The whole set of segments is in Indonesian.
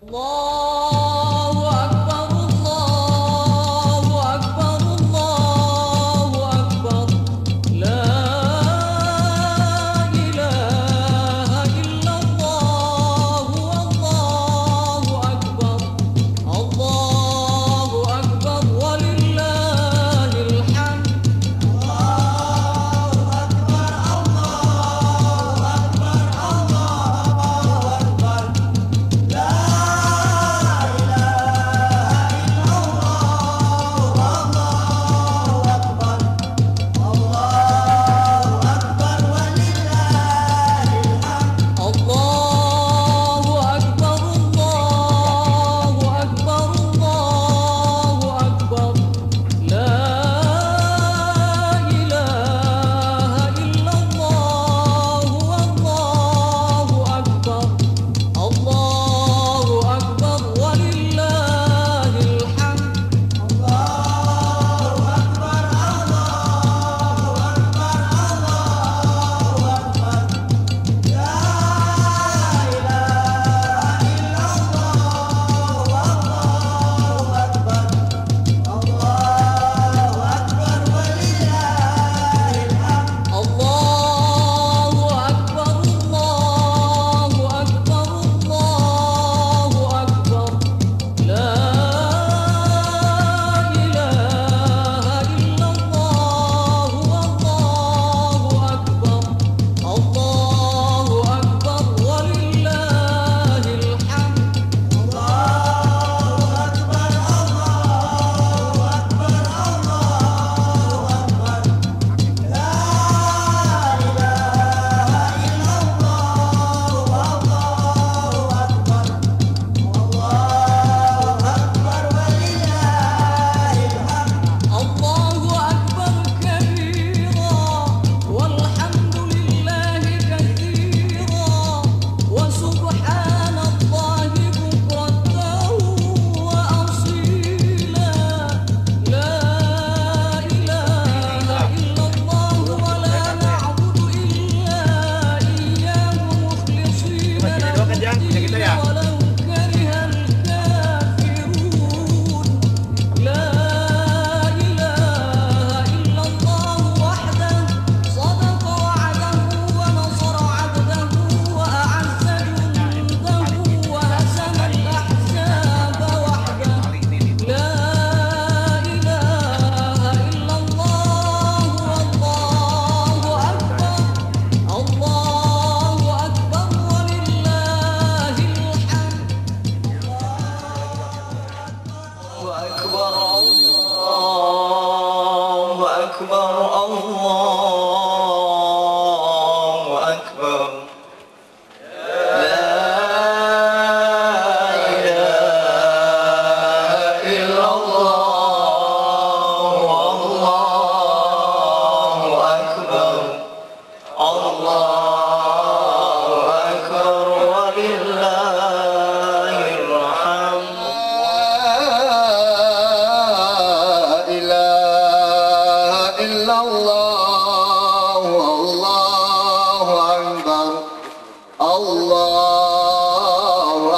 Allahu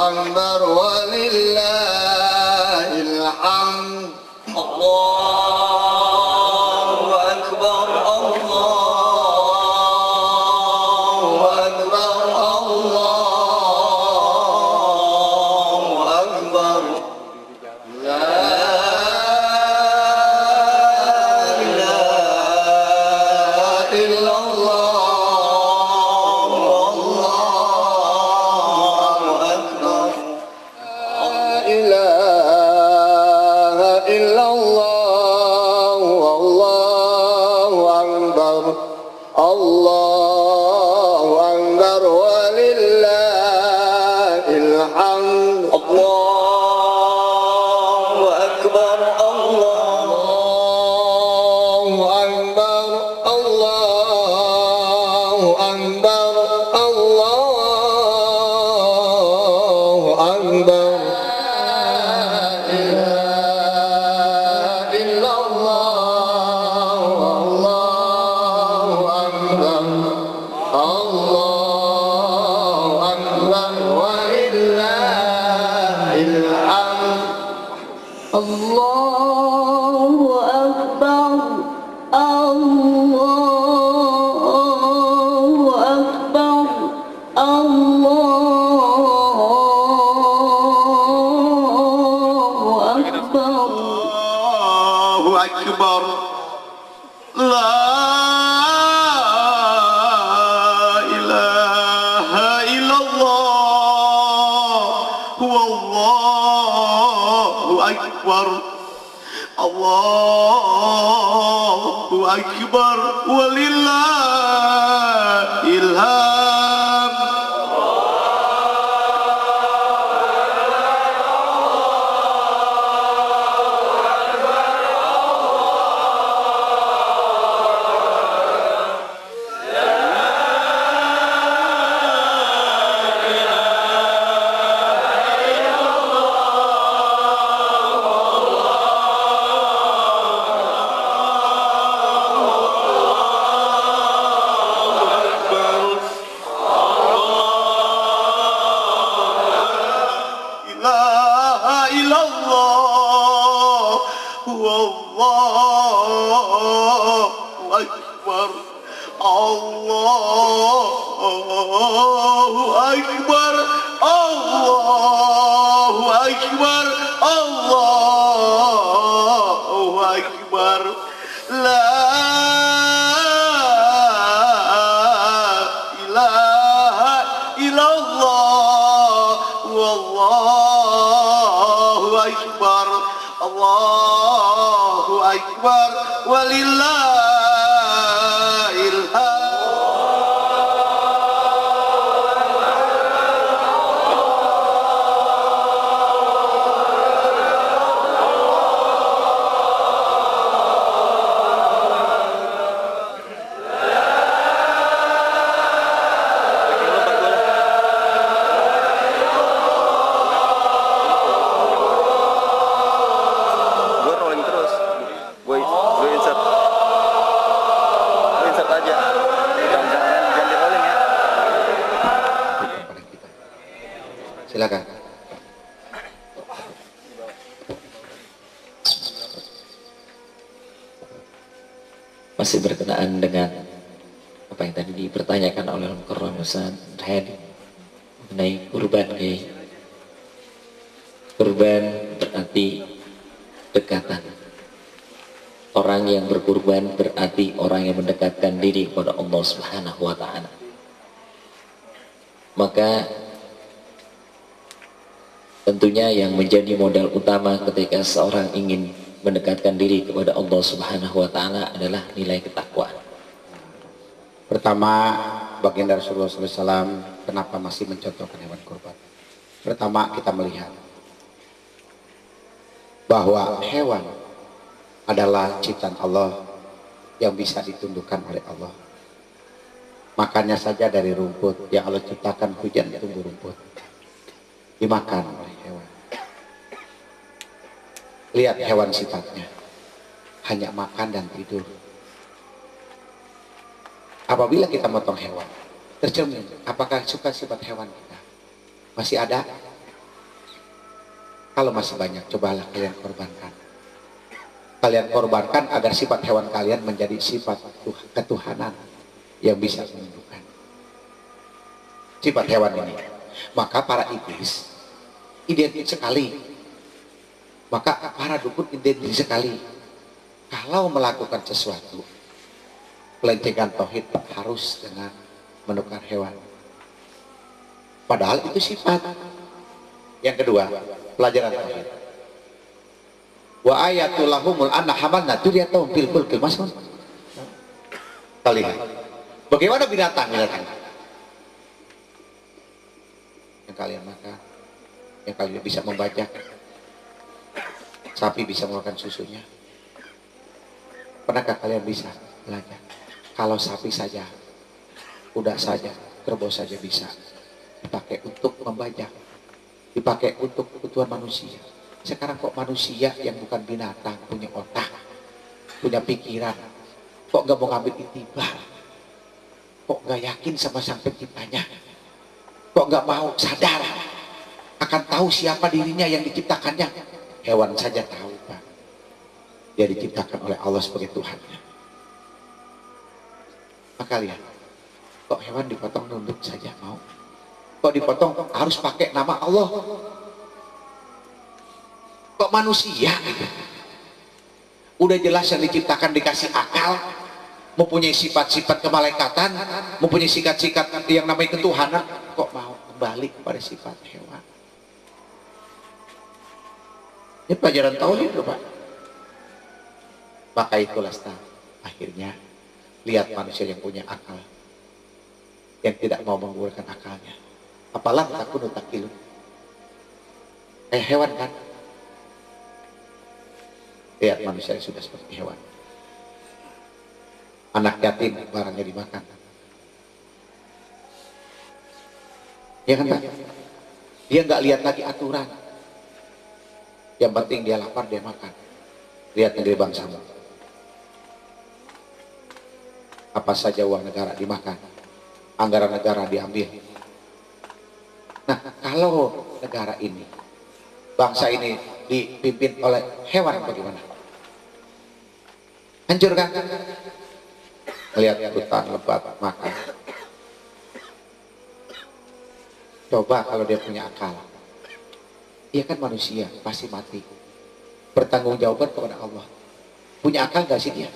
Akbar walillahil akbar. Allahu akbar walillahil hamd. Silakan. Masih berkenaan dengan apa yang tadi dipertanyakan oleh Al-Mukarram Ustaz Hadi mengenai kurban. Kurban berarti dekatan. Orang yang berkurban berarti orang yang mendekatkan diri kepada Allah Subhanahu wa taala. Maka tentunya yang menjadi modal utama ketika seorang ingin mendekatkan diri kepada Allah Subhanahu wa taala adalah nilai ketakwaan. Pertama, baginda Rasulullah SAW kenapa masih mencontohkan hewan kurban? Pertama, kita melihat bahwa hewan adalah ciptaan Allah yang bisa ditundukkan oleh Allah. Makannya saja dari rumput yang Allah ciptakan, hujan tumbuh rumput, dimakan oleh hewan. Lihat hewan sifatnya hanya makan dan tidur. Apabila kita motong hewan, tercermin apakah suka sifat hewan kita masih ada? Kalau masih banyak, cobalah kalian korbankan. Kalian korbankan agar sifat hewan kalian menjadi sifat ketuhanan yang bisa menundukkan sifat hewan ini. Maka para iblis identik sekali, maka para dukun identik sekali. Kalau melakukan sesuatu pelencengan tauhid harus dengan menukar hewan, padahal itu sifat. Yang kedua, pelajaran tauhid. Wa ayatul lahumul anna hamalna duriyatahum fil fulkil masnun. Kalian bagaimana binatang yang kalian makan, yang kalian bisa membajak. Sapi bisa mengeluarkan susunya. Pernahkah kalian bisa belajar? Kalau sapi saja, kuda saja, kerbau saja bisa dipakai untuk membajak, dipakai untuk kebutuhan manusia. Sekarang kok manusia yang bukan binatang punya otak, punya pikiran, kok gak mau ngambil itibar, kok gak yakin sama sang penciptanya, kok gak mau sadar akan tahu siapa dirinya yang diciptakannya. Hewan saja tahu, Pak, dia diciptakan oleh Allah sebagai Tuhannya. Maka lihat, kok hewan dipotong nunduk saja mau, kok dipotong harus pakai nama Allah. Kok manusia gitu? Udah jelas yang diciptakan dikasih akal, mempunyai sifat-sifat kemalaikatan, mempunyai sifat-sifat yang namanya ketuhanan, kok mau kembali kepada sifat hewan? Ini pelajaran tauhid loh Pak. Maka itulah akhirnya lihat manusia yang punya akal, yang tidak mau menggunakan akalnya. Apalah takunu takilu. Hewan kan? Lihat manusia yang sudah seperti hewan. Anak yatim barangnya dimakan. Ya kan Pak? Dia nggak lihat lagi aturan. Yang penting dia lapar, dia makan. Lihat negeri bangsamu. Apa saja uang negara dimakan. Anggaran negara diambil. Nah, kalau negara ini, bangsa ini dipimpin oleh hewan bagaimana? Hancur kan? Lihat hutan lebat makan. Coba kalau dia punya akal. Dia kan manusia, pasti mati. Bertanggung jawaban kepada Allah. Punya akal gak sih dia?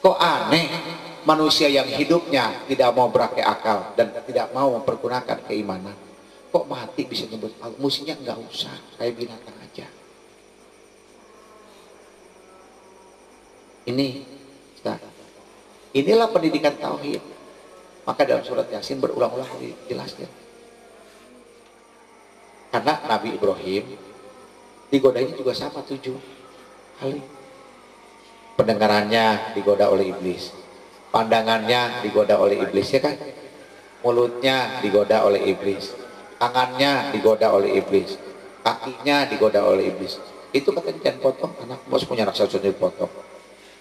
Kok aneh manusia yang hidupnya tidak mau berakai akal dan tidak mau mempergunakan keimanan, kok mati bisa nyebut Allah? Mestinya nggak usah, kayak binatang aja. Inilah pendidikan tauhid. Maka dalam surat Yasin berulang-ulang dijelaskan. Karena Nabi Ibrahim digodanya juga sama 7 kali. Pendengarannya digoda oleh iblis, pandangannya digoda oleh iblis, ya kan? Mulutnya digoda oleh iblis, tangannya digoda oleh iblis, kakinya digoda oleh iblis. Itu katanya jangan potong, anak bos punya anak sendiri potong.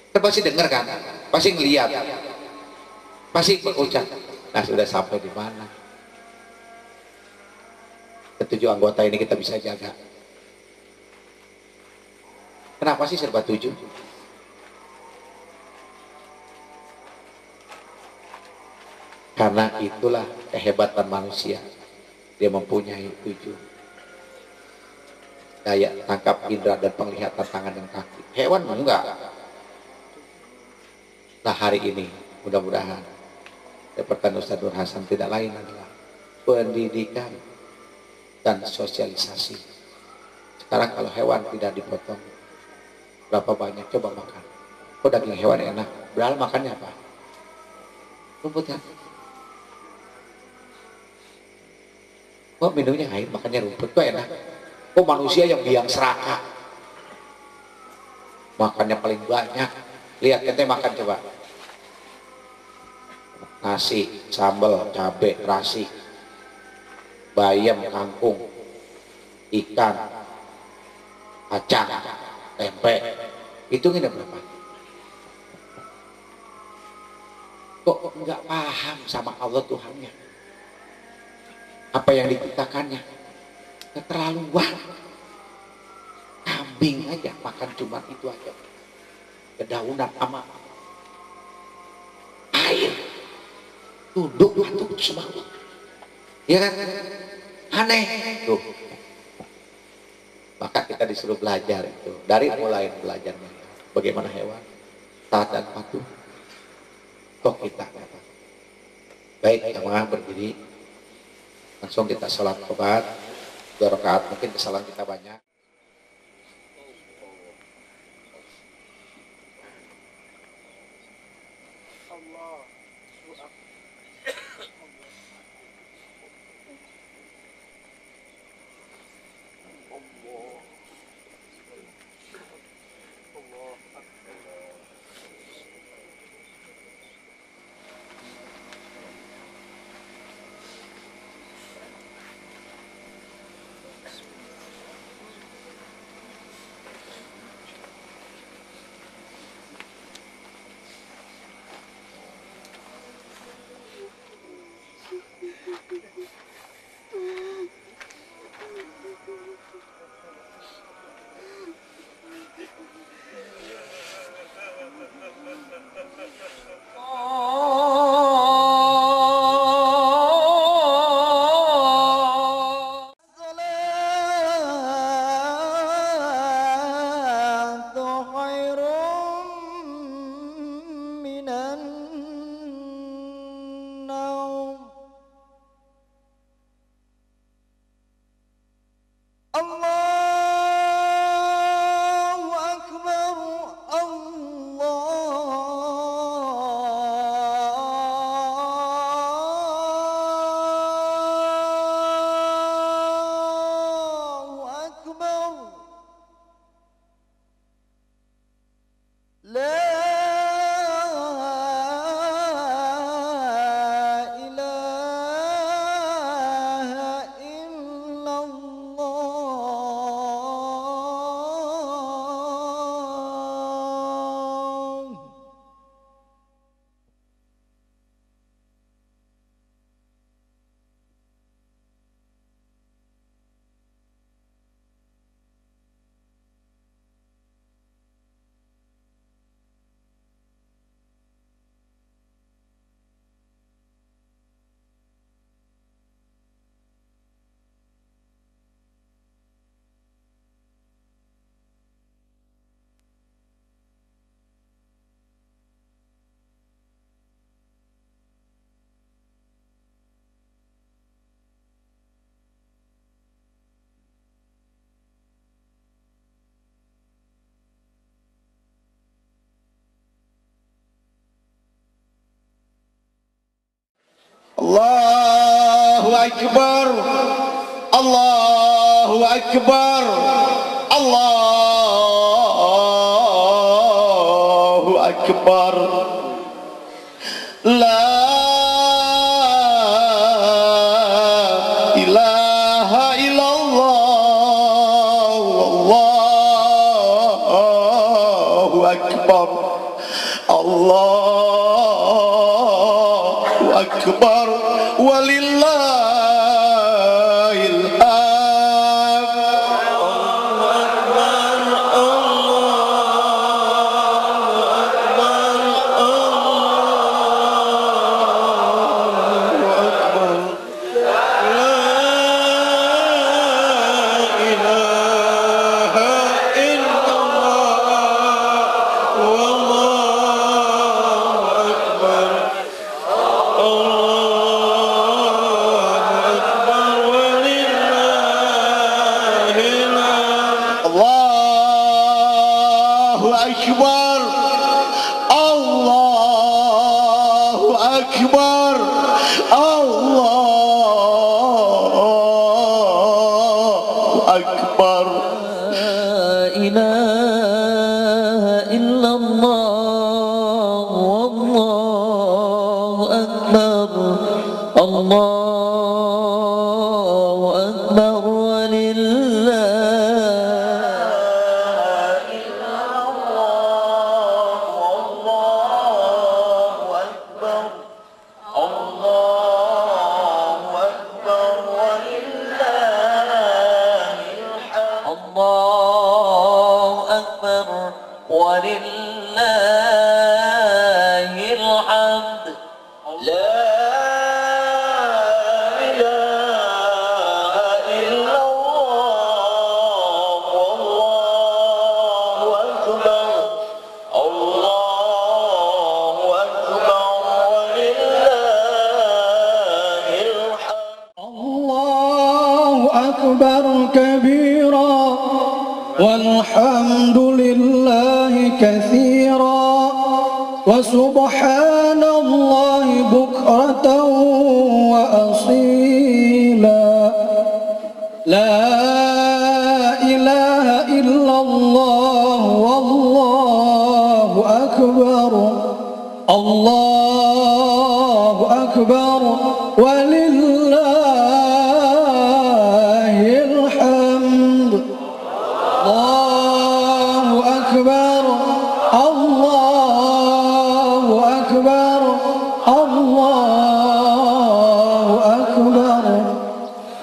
Kita pasti dengar kan, pasti ngeliat, pasti berucap. Nah, sudah sampai di mana? Ketujuh anggota ini kita bisa jaga. Kenapa sih serba 7? Karena itulah kehebatan manusia. Dia mempunyai 7 daya tangkap indera dan penglihatan tangan dan kaki. Hewan enggak. Nah, hari ini mudah-mudahan Departemen Ustadz Nur Hasan tidak lain adalah pendidikan dan sosialisasi. Sekarang kalau hewan tidak dipotong, berapa banyak coba makan? Kok daging hewan enak? Berapa makannya apa? Rumput kan? Kok minumnya air, makannya rumput, kok enak? Kok manusia yang biang seraka makannya paling banyak? Lihat kita makan coba. Nasi, sambal, cabai, terasi, bayam, kangkung, ikan, kacang, tempe. Hitungin berapa? Kok nggak paham sama Allah Tuhannya? Apa yang diciptakannya? Keterlaluan. Kambing aja makan cuma itu aja. Kedaunan sama air. Tunduk patuh sama Allah. Ya kan? Aneh. Tuh. Maka kita disuruh belajar itu. Dari mulai belajarnya. Bagaimana hewan? Taat dan patuh. Kok kita apa? Baik, jamaah berdiri. Langsung kita sholat tobat. 2 rakaat, mungkin kesalahan kita banyak. Allahu Akbar, Allahu Akbar, Allahu Akbar. La ilaha illallah, Allahu Akbar, Allahu Akbar, walillahil والحمد لله كثيرا وسبحان الله بكرة وأصيلا لا إله إلا الله والله أكبر الله أكبر ولله الحمد الله أكبر الله أكبر الله أكبر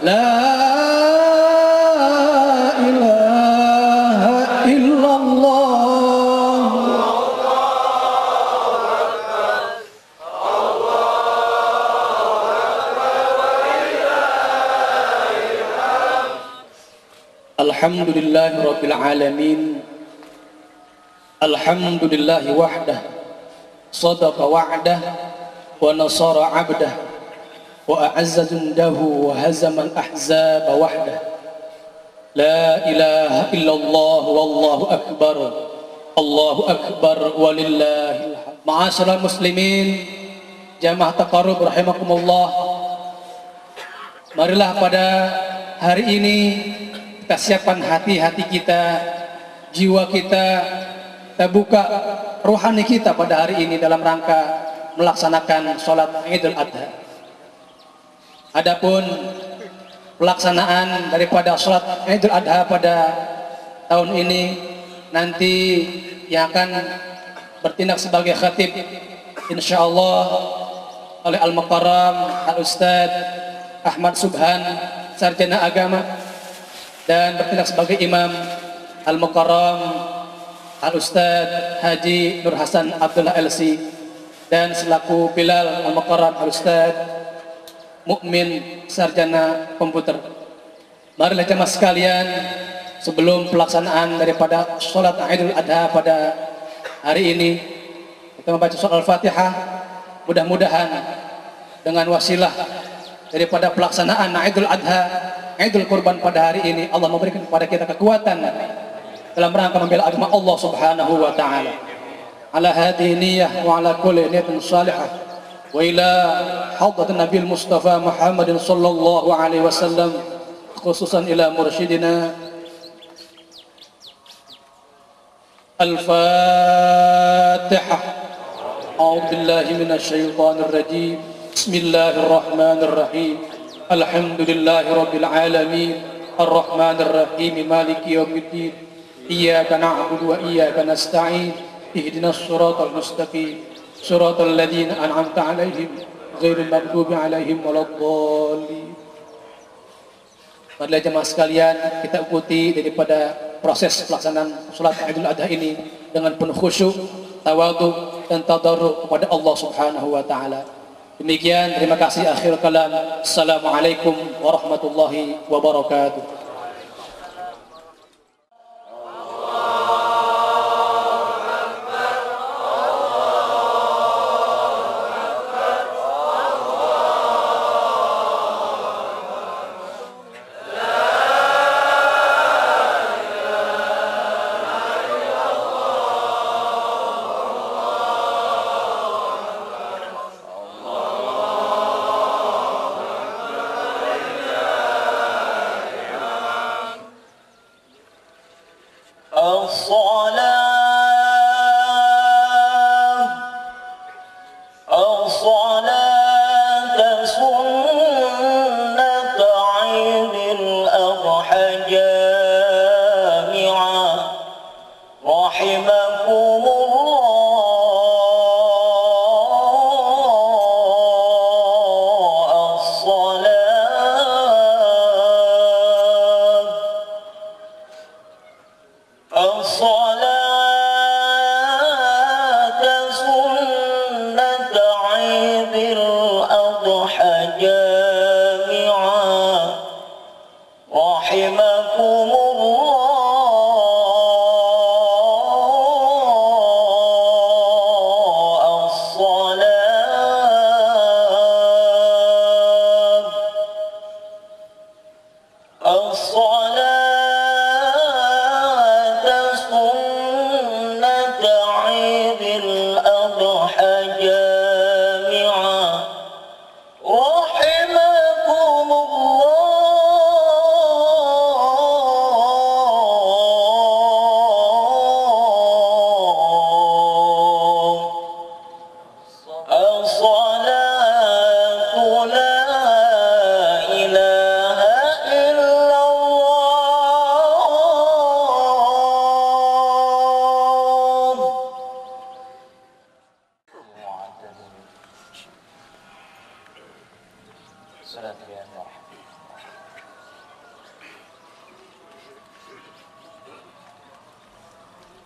لا إله إلا الله الحمد لله رب العالمين الحمد لله وحده صدق وعده ونصر عبده وأعز جنده وهزم الأحزاب وحده لا إله إلا الله والله أكبر الله أكبر ولله الحمد. Ma'asyiral muslimin, jamaah taqarrub rahimakumullah, marilah pada hari ini kita siapkan hati-hati kita, jiwa kita buka rohani kita pada hari ini dalam rangka melaksanakan sholat Idul Adha. Adapun pelaksanaan daripada sholat Idul Adha pada tahun ini, nanti yang akan bertindak sebagai khatib insyaallah oleh Al-Mukarram Al-Ustadz Ahmad Subhan, sarjana agama, dan bertindak sebagai imam Al-Mukarram Al-Ustadz Haji Nur Hasan Abdullah LC, dan selaku Bilal Al-Mukarram Al-Ustadz Mukmin, sarjana komputer. Marilah jemaah sekalian, sebelum pelaksanaan daripada sholat Idul Adha pada hari ini, kita membaca surah Al-Fatihah. Mudah-mudahan dengan wasilah daripada pelaksanaan Idul Adha, Idul Kurban pada hari ini, Allah memberikan kepada kita kekuatan dalam rangka membela agama Allah Subhanahu wa taala. Ala hadhihi niyyah wa ala kulli niyatin salihah وإلى حضرة النبي المصطفى محمد صلى الله عليه وسلم خصوصا إلى مرشدنا الفاتحة. أعوذ بالله من الشيطان الرجيم. بسم الله الرحمن الرحيم. الحمد لله رب العالمين الرحمن الرحيم مالك يوم الدين إياك نعبد وإياك نستعين اهدنا الصراط المستقيم صراط الذين أنعمت عليهم غير المغضوب عليهم ولا الضالين. Marilah jemaah sekalian, kita ikuti daripada proses pelaksanaan salat Idul Adha ini dengan penuh khusyuk, tawadhu dan tadarruk kepada Allah Subhanahu wa taala. Demikian, terima kasih. Akhir kalam. Assalamualaikum warahmatullahi wabarakatuh.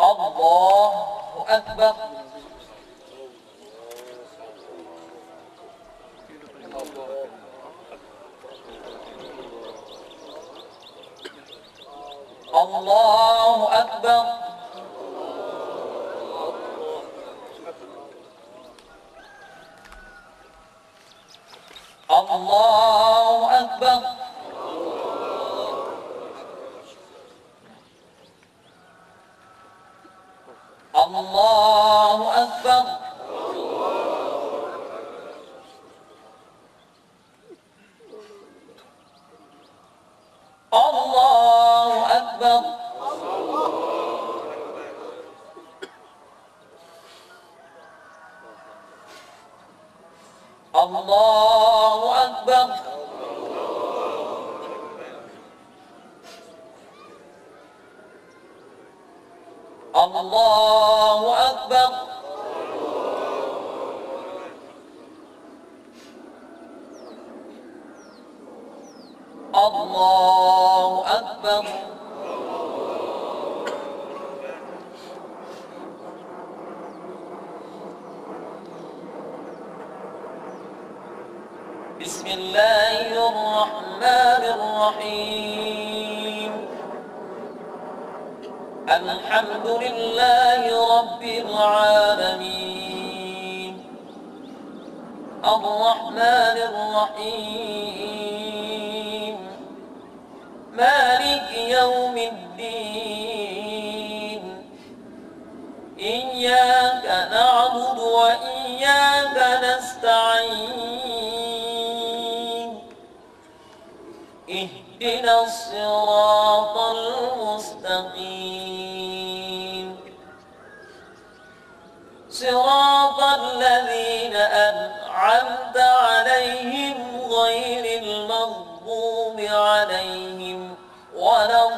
Allahu Akbar. Allahu Akbar. Allahu Akbar. Allahu Akbar. Allahu Akbar. Allahu Akbar. Allahu Akbar. Allahu Akbar. Bismillahirrahmanirrahim. Alhamdulillahi Rabbil Alamin. Ar-Rahmanir Rahim. Malik Yawmiddin. Iyyaka na'budu wa iyyaka nasta'in. اهدنا الصراط المستقيم صراط الذين أنعمت عليهم غير المغضوب عليهم ولا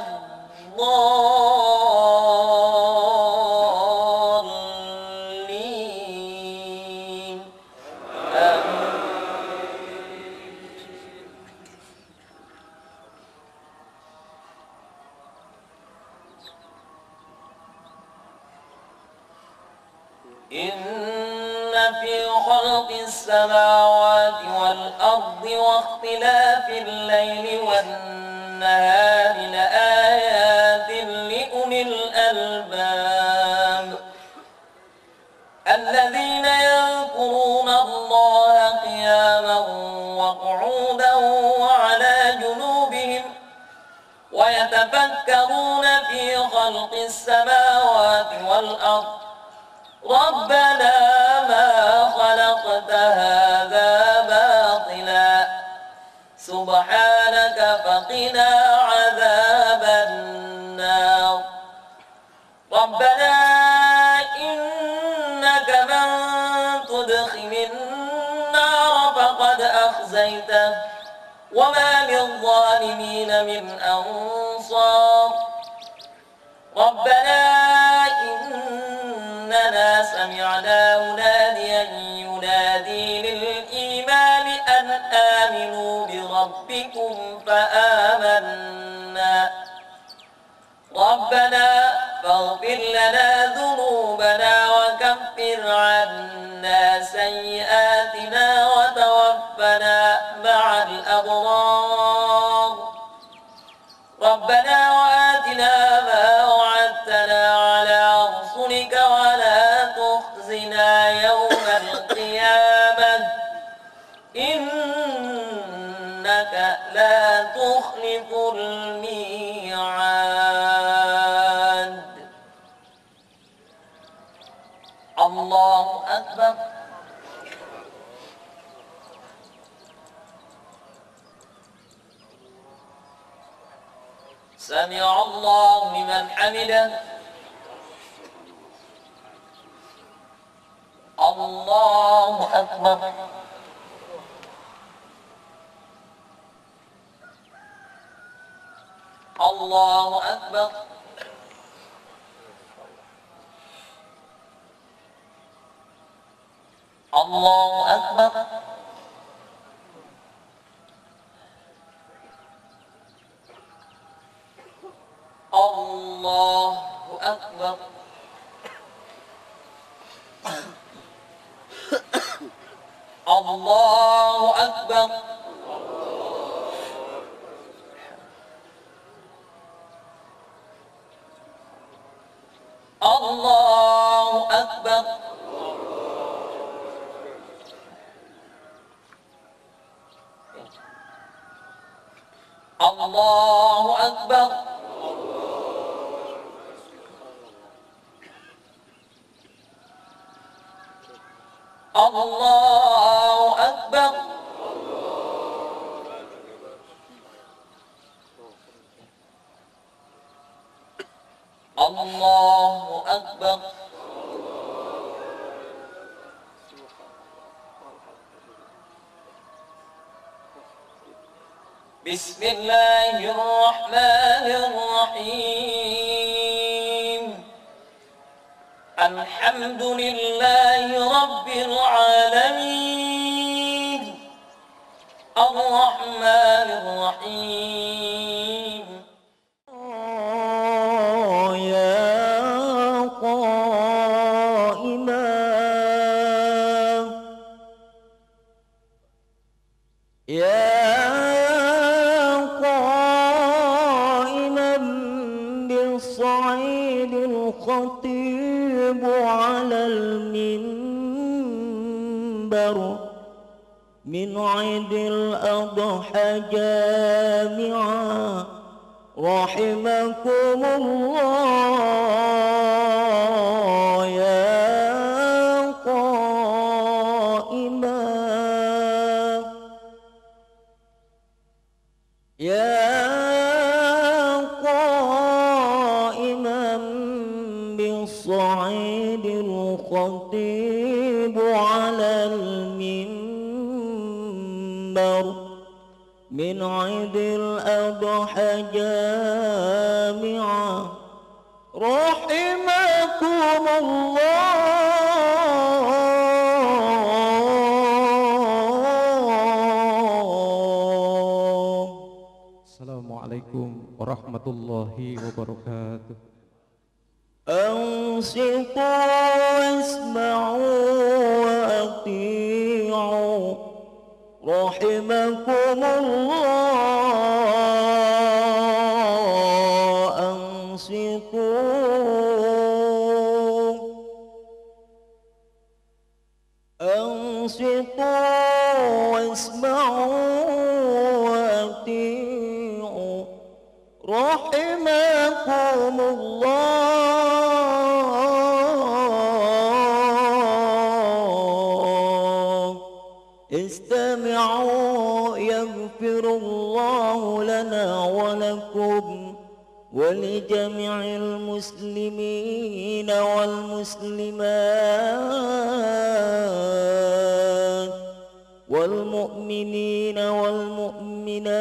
الضالين إن في خلق السماوات والأرض واختلاف الليل والنهار لآيات لأولي الألباب الذين يذكرون الله قياما وقعودا وعلى جنوبهم ويتفكرون في خلق السماوات والأرض ربنا ما خلقت هذا باطلا سبحانك فقنا عذاب النار ربنا إنك من تدخل النار فقد أخزيته وما للظالمين من أنصار ربنا إننا سمعنا مناديا ينادي للإيمان أن آمنوا بربكم فآمنا ربنا فاغفر لنا ذنوبنا وكفر عنا سيئاتنا وتوفنا مع الأبرار ربنا وآتنا ما وعدتنا على رسلك ولا تخزنا يوم القيامة إنك لا تخلف الميعاد الله أكبر سمع الله لمن حمده الله أكبر الله أكبر الله أكبر الله أكبر الله أكبر الله أكبر الله أكبر الله أكبر الله أكبر بسم الله الرحمن الرحيم الحمد لله رب العالمين الرحمن الرحيم يا قائما بالصعيد الخطيب على المنبر من عيد الأضحى جامعا رحمكم الله يا قائما يا قائما بالصعيد الخطيب على المنبر من عيد الأضحى جامعا رحمكم الله. Assalamualaikum warahmatullahi wabarakatuh. أنصتوا واسمعوا وأطيعوا رحمكم الله. أنصتوا واسمعوا وأطيعوا رحمكم الله. استمعوا يغفر الله لنا ولكم ولجميع المسلمين والمسلمات والمؤمنين والمؤمنات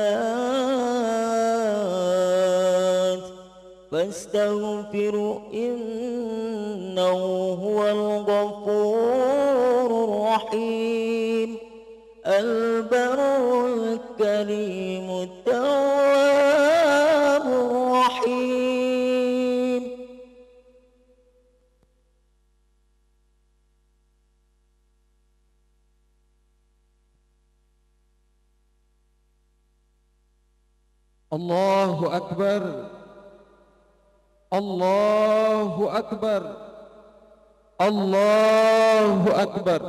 فاستغفروا إنه هو الغفور الرحيم البر الكريم التواب الرحيم. Allahu Akbar, Allahu Akbar, Allahu Akbar,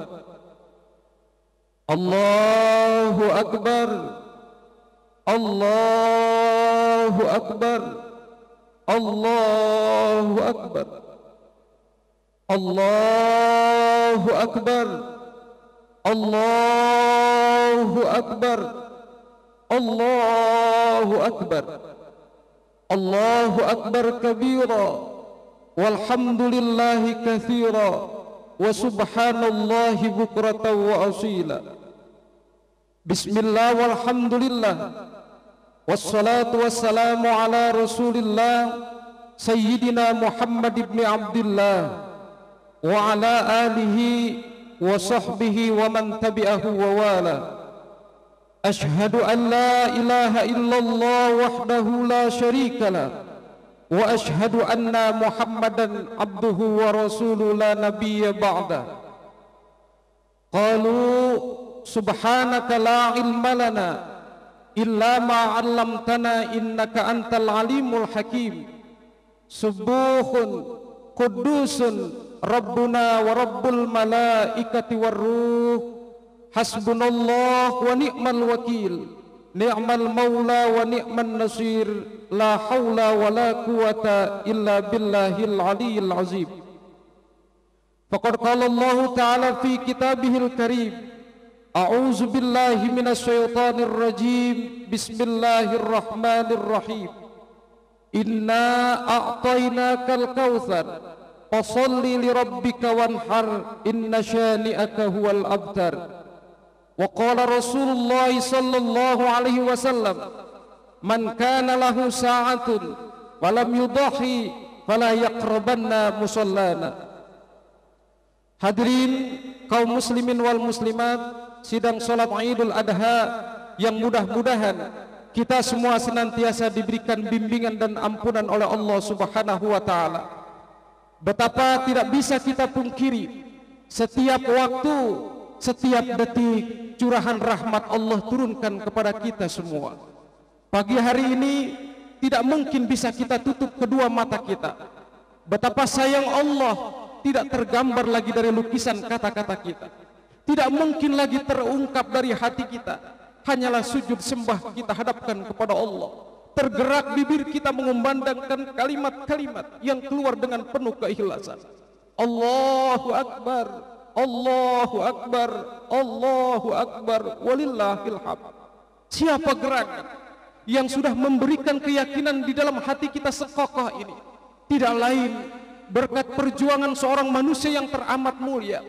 Allahu Akbar, Allahu Akbar, Allahu Akbar, Allahu Akbar, Allahu Akbar, Allahu Akbar, Allahu Akbar kabira, walhamdulillahi katsira, wa subhanallahi bukratan wa asila. Bismillah walhamdulillah, wassalatu wassalamu ala rasulillah Sayyidina Muhammad ibn Abdullah wa ala alihi wa sahbihi wa man tabi'ahu wa wala. Ashhadu an la ilaha illallah wahdahu la syarika lah wa ashhadu anna Muhammadan abduhu wa rasuluhu la nabiyya ba'da. Qalu subhanaka la ilma lana illa ma 'allamtana innaka antal alimul hakim. Subuhun qudusun rabbuna wa rabbul malaikati war ruh. Hasbunallah wa ni'mal wakil, ni'mal maula wa ni'man nasir, la hawla wa la quwata illa billahil aliyyil azim. Faqad qala Allah ta'ala fi kitabihil karim, a'udzu billahi minasy syaithanir rajim, bismillahirrahmanirrahim. Inna a'tainakal kautsar fasholli li rabbika wanhar, inna syani'aka huwal abtar. Wa qala Rasulullah sallallahu alaihi wasallam, man kana lahu sa'atun wa lam yudahi fala yaqrabanna musallana. Hadirin kaum muslimin wal muslimat, sidang salat Idul Adha yang mudah-mudahan kita semua senantiasa diberikan bimbingan dan ampunan oleh Allah Subhanahu wa taala. Betapa tidak bisa kita pungkiri, setiap waktu, setiap detik curahan rahmat Allah turunkan kepada kita semua. Pagi hari ini tidak mungkin bisa kita tutup kedua mata kita. Betapa sayang Allah tidak tergambar lagi dari lukisan kata-kata kita. Tidak mungkin lagi terungkap dari hati kita. Hanyalah sujud sembah kita hadapkan kepada Allah. Tergerak bibir kita mengumandangkan kalimat-kalimat yang keluar dengan penuh keikhlasan. Allahu Akbar, Allahu Akbar, Allahu Akbar, walillahil hamd. Siapa gerak? yang sudah memberikan keyakinan di dalam hati kita sekokoh ini tidak lain berkat perjuangan seorang manusia yang teramat mulia,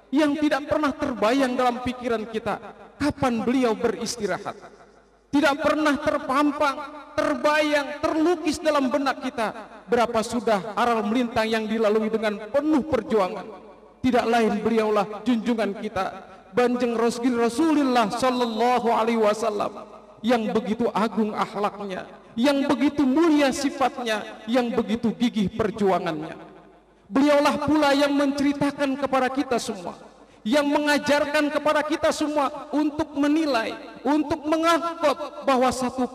yang tidak pernah terbayang dalam pikiran kita kapan beliau beristirahat. Tidak pernah terpampang, terbayang, terlukis dalam benak kita berapa sudah aral melintang yang dilalui dengan penuh perjuangan. Tidak lain beliaulah junjungan kita, Banjeng Rasulullah sallallahu alaihi wasallam, yang begitu agung akhlaknya, yang begitu mulia sifatnya, yang begitu gigih perjuangannya. Beliaulah pula yang menceritakan kepada kita semua, yang mengajarkan kepada kita semua untuk menilai, untuk mengangkut bahwa satu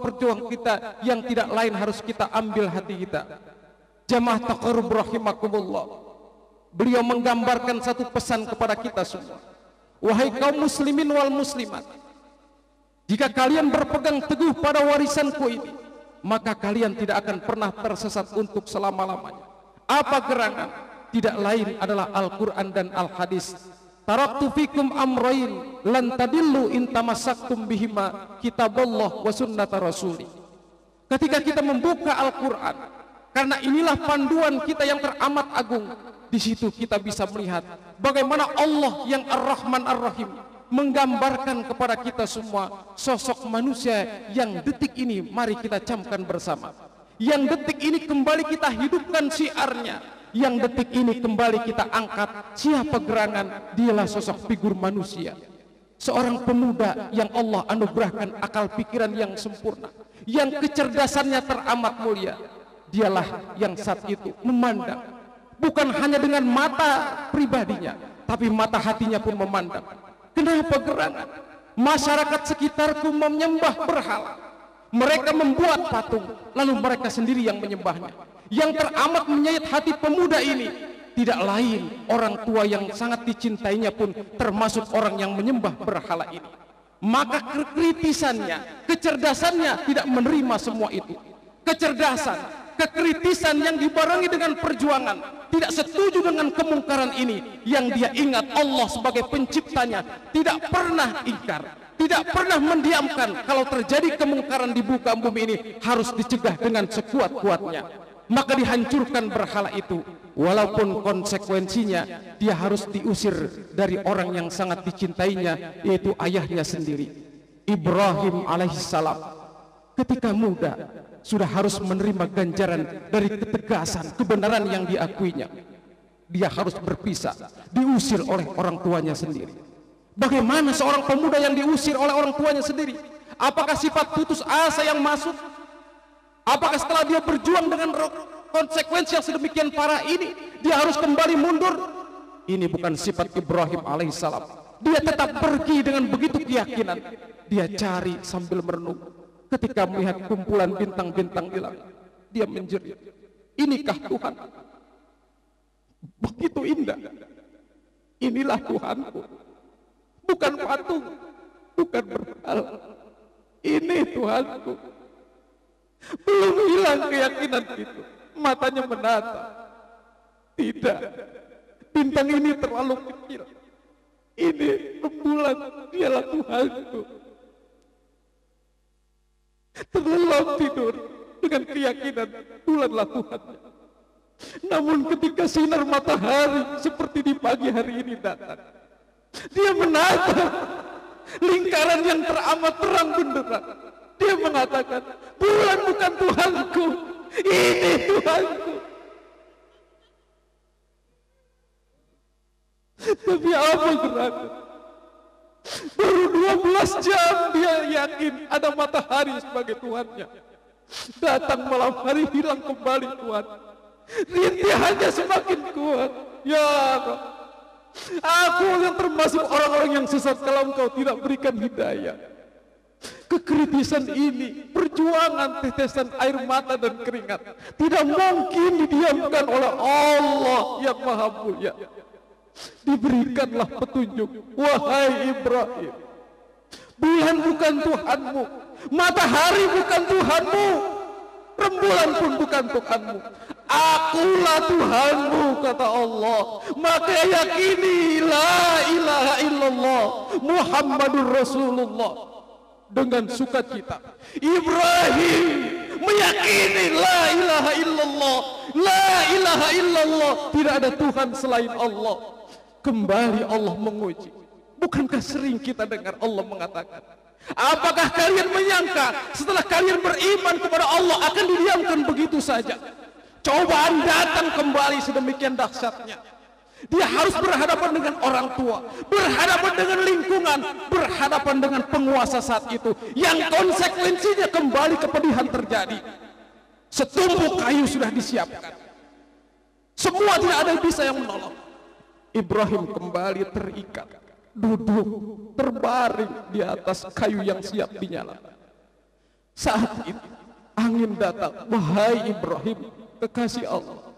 perjuangan kita yang tidak lain harus kita ambil hati kita. Jamaah taqarrub rahimakumullah, beliau menggambarkan satu pesan kepada kita semua. Wahai kaum muslimin wal muslimat, jika kalian berpegang teguh pada warisanku ini, maka kalian tidak akan pernah tersesat untuk selama-lamanya. Apa gerangan? Tidak lain adalah Al-Quran dan Al-Hadis. Taraktu fikum amrain lan tadillu in tamassaktum bihima kitaballah wa sunnata rasuli. Ketika kita membuka Al-Quran, karena inilah panduan kita yang teramat agung, di situ kita bisa melihat bagaimana Allah yang Ar-Rahman Ar-Rahim menggambarkan kepada kita semua sosok manusia yang detik ini mari kita camkan bersama, yang detik ini kembali kita hidupkan syiarnya, yang detik ini kembali kita angkat siapa gerangan, dialah sosok figur manusia, seorang pemuda yang Allah anugerahkan akal pikiran yang sempurna, yang kecerdasannya teramat mulia. Dialah yang saat itu memandang bukan hanya dengan mata pribadinya, tapi mata hatinya pun memandang. Kenapa gerangan? Masyarakat sekitarku menyembah berhala, mereka membuat patung, lalu mereka sendiri yang menyembahnya. Yang teramat menyayat hati pemuda ini tidak lain orang tua yang sangat dicintainya pun termasuk orang yang menyembah berhala ini. Maka kekritisannya, kecerdasannya tidak menerima semua itu. Kecerdasan, kekritisan yang dibarengi dengan perjuangan, tidak setuju dengan kemungkaran ini, yang dia ingat Allah sebagai penciptanya, tidak pernah ingkar, tidak pernah mendiamkan kalau terjadi kemungkaran di muka bumi ini harus dicegah dengan sekuat-kuatnya. Maka dihancurkan berhala itu, walaupun konsekuensinya dia harus diusir dari orang yang sangat dicintainya, yaitu ayahnya sendiri. Ibrahim alaihissalam ketika muda sudah harus menerima ganjaran dari ketegasan kebenaran yang diakuinya. Dia harus berpisah, diusir oleh orang tuanya sendiri. Bagaimana seorang pemuda yang diusir oleh orang tuanya sendiri? Apakah sifat putus asa yang masuk? Apakah setelah dia berjuang dengan konsekuensi yang sedemikian parah ini, dia harus kembali mundur? Ini bukan sifat Ibrahim alaihissalam. Dia tetap pergi dengan begitu keyakinan. Dia cari sambil merenung. Ketika melihat kumpulan bintang-bintang di langit, dia menjerit, inikah Tuhan? Begitu indah. Inilah Tuhanku, bukan patung, bukan berhala. Ini Tuhanku. Belum hilang keyakinan itu. Matanya menata. Tidak, bintang ini terlalu kecil. Ini rembulan, dialah Tuhanku. Terlelap tidur dengan keyakinan bulanlah Tuhannya. Namun ketika sinar matahari seperti di pagi hari ini datang, dia menatap lingkaran yang teramat terang benderang. Dia mengatakan, bulan bukan Tuhanku, ini Tuhanku. Tapi apa gerangan? Baru 12 jam dia yakin ada matahari sebagai Tuhannya. Datang malam hari, hilang kembali Tuhan. Rintihannya semakin kuat. Ya Allah, aku yang termasuk orang-orang yang sesat kalau Engkau tidak berikan hidayah. Kekritisan ini, perjuangan tetesan air mata dan keringat, tidak mungkin didiamkan oleh Allah yang Maha Mulia. Diberikanlah petunjuk, wahai Ibrahim, bulan bukan Tuhanmu, matahari bukan Tuhanmu, rembulan pun bukan Tuhanmu, akulah Tuhanmu, kata Allah. Maka yakini la ilaha illallah Muhammadur Rasulullah. dengan sukacita. Ibrahim meyakini la ilaha illallah, la ilaha illallah, tidak ada Tuhan selain Allah. Kembali Allah menguji. Bukankah sering kita dengar Allah mengatakan, apakah kalian menyangka setelah kalian beriman kepada Allah akan didiamkan begitu saja? Cobaan datang kembali sedemikian dahsyatnya. Dia harus berhadapan dengan orang tua, berhadapan dengan lingkungan, berhadapan dengan penguasa saat itu, yang konsekuensinya kembali kepedihan terjadi. Setumpuk kayu sudah disiapkan, semua tidak ada yang bisa yang menolong. Ibrahim kembali terikat, duduk terbaring di atas kayu yang siap dinyalakan. Saat itu angin datang. Wahai Ibrahim, kekasih Allah,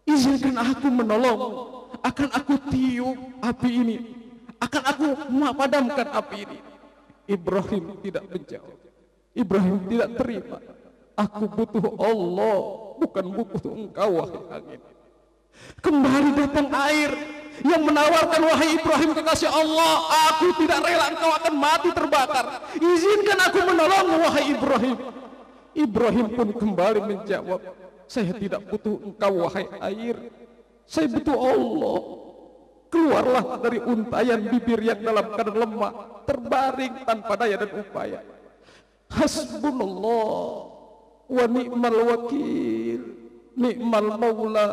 izinkan aku menolong. Akan aku tiup api ini, akan aku memadamkan api ini. Ibrahim tidak menjawab. Ibrahim tidak terima. Aku butuh Allah, bukan butuh engkau wahai angin. Kembali datang air yang menawarkan, wahai Ibrahim kekasih Allah, aku tidak rela engkau akan mati terbakar. Izinkan aku menolongmu wahai Ibrahim. Ibrahim pun kembali menjawab, saya tidak butuh engkau wahai air, saya butuh Allah. Keluarlah dari untayan bibir yang dalam keadaan lemah, terbaring tanpa daya dan upaya. Hasbunallah wa ni'mal wakil, ni'mal maula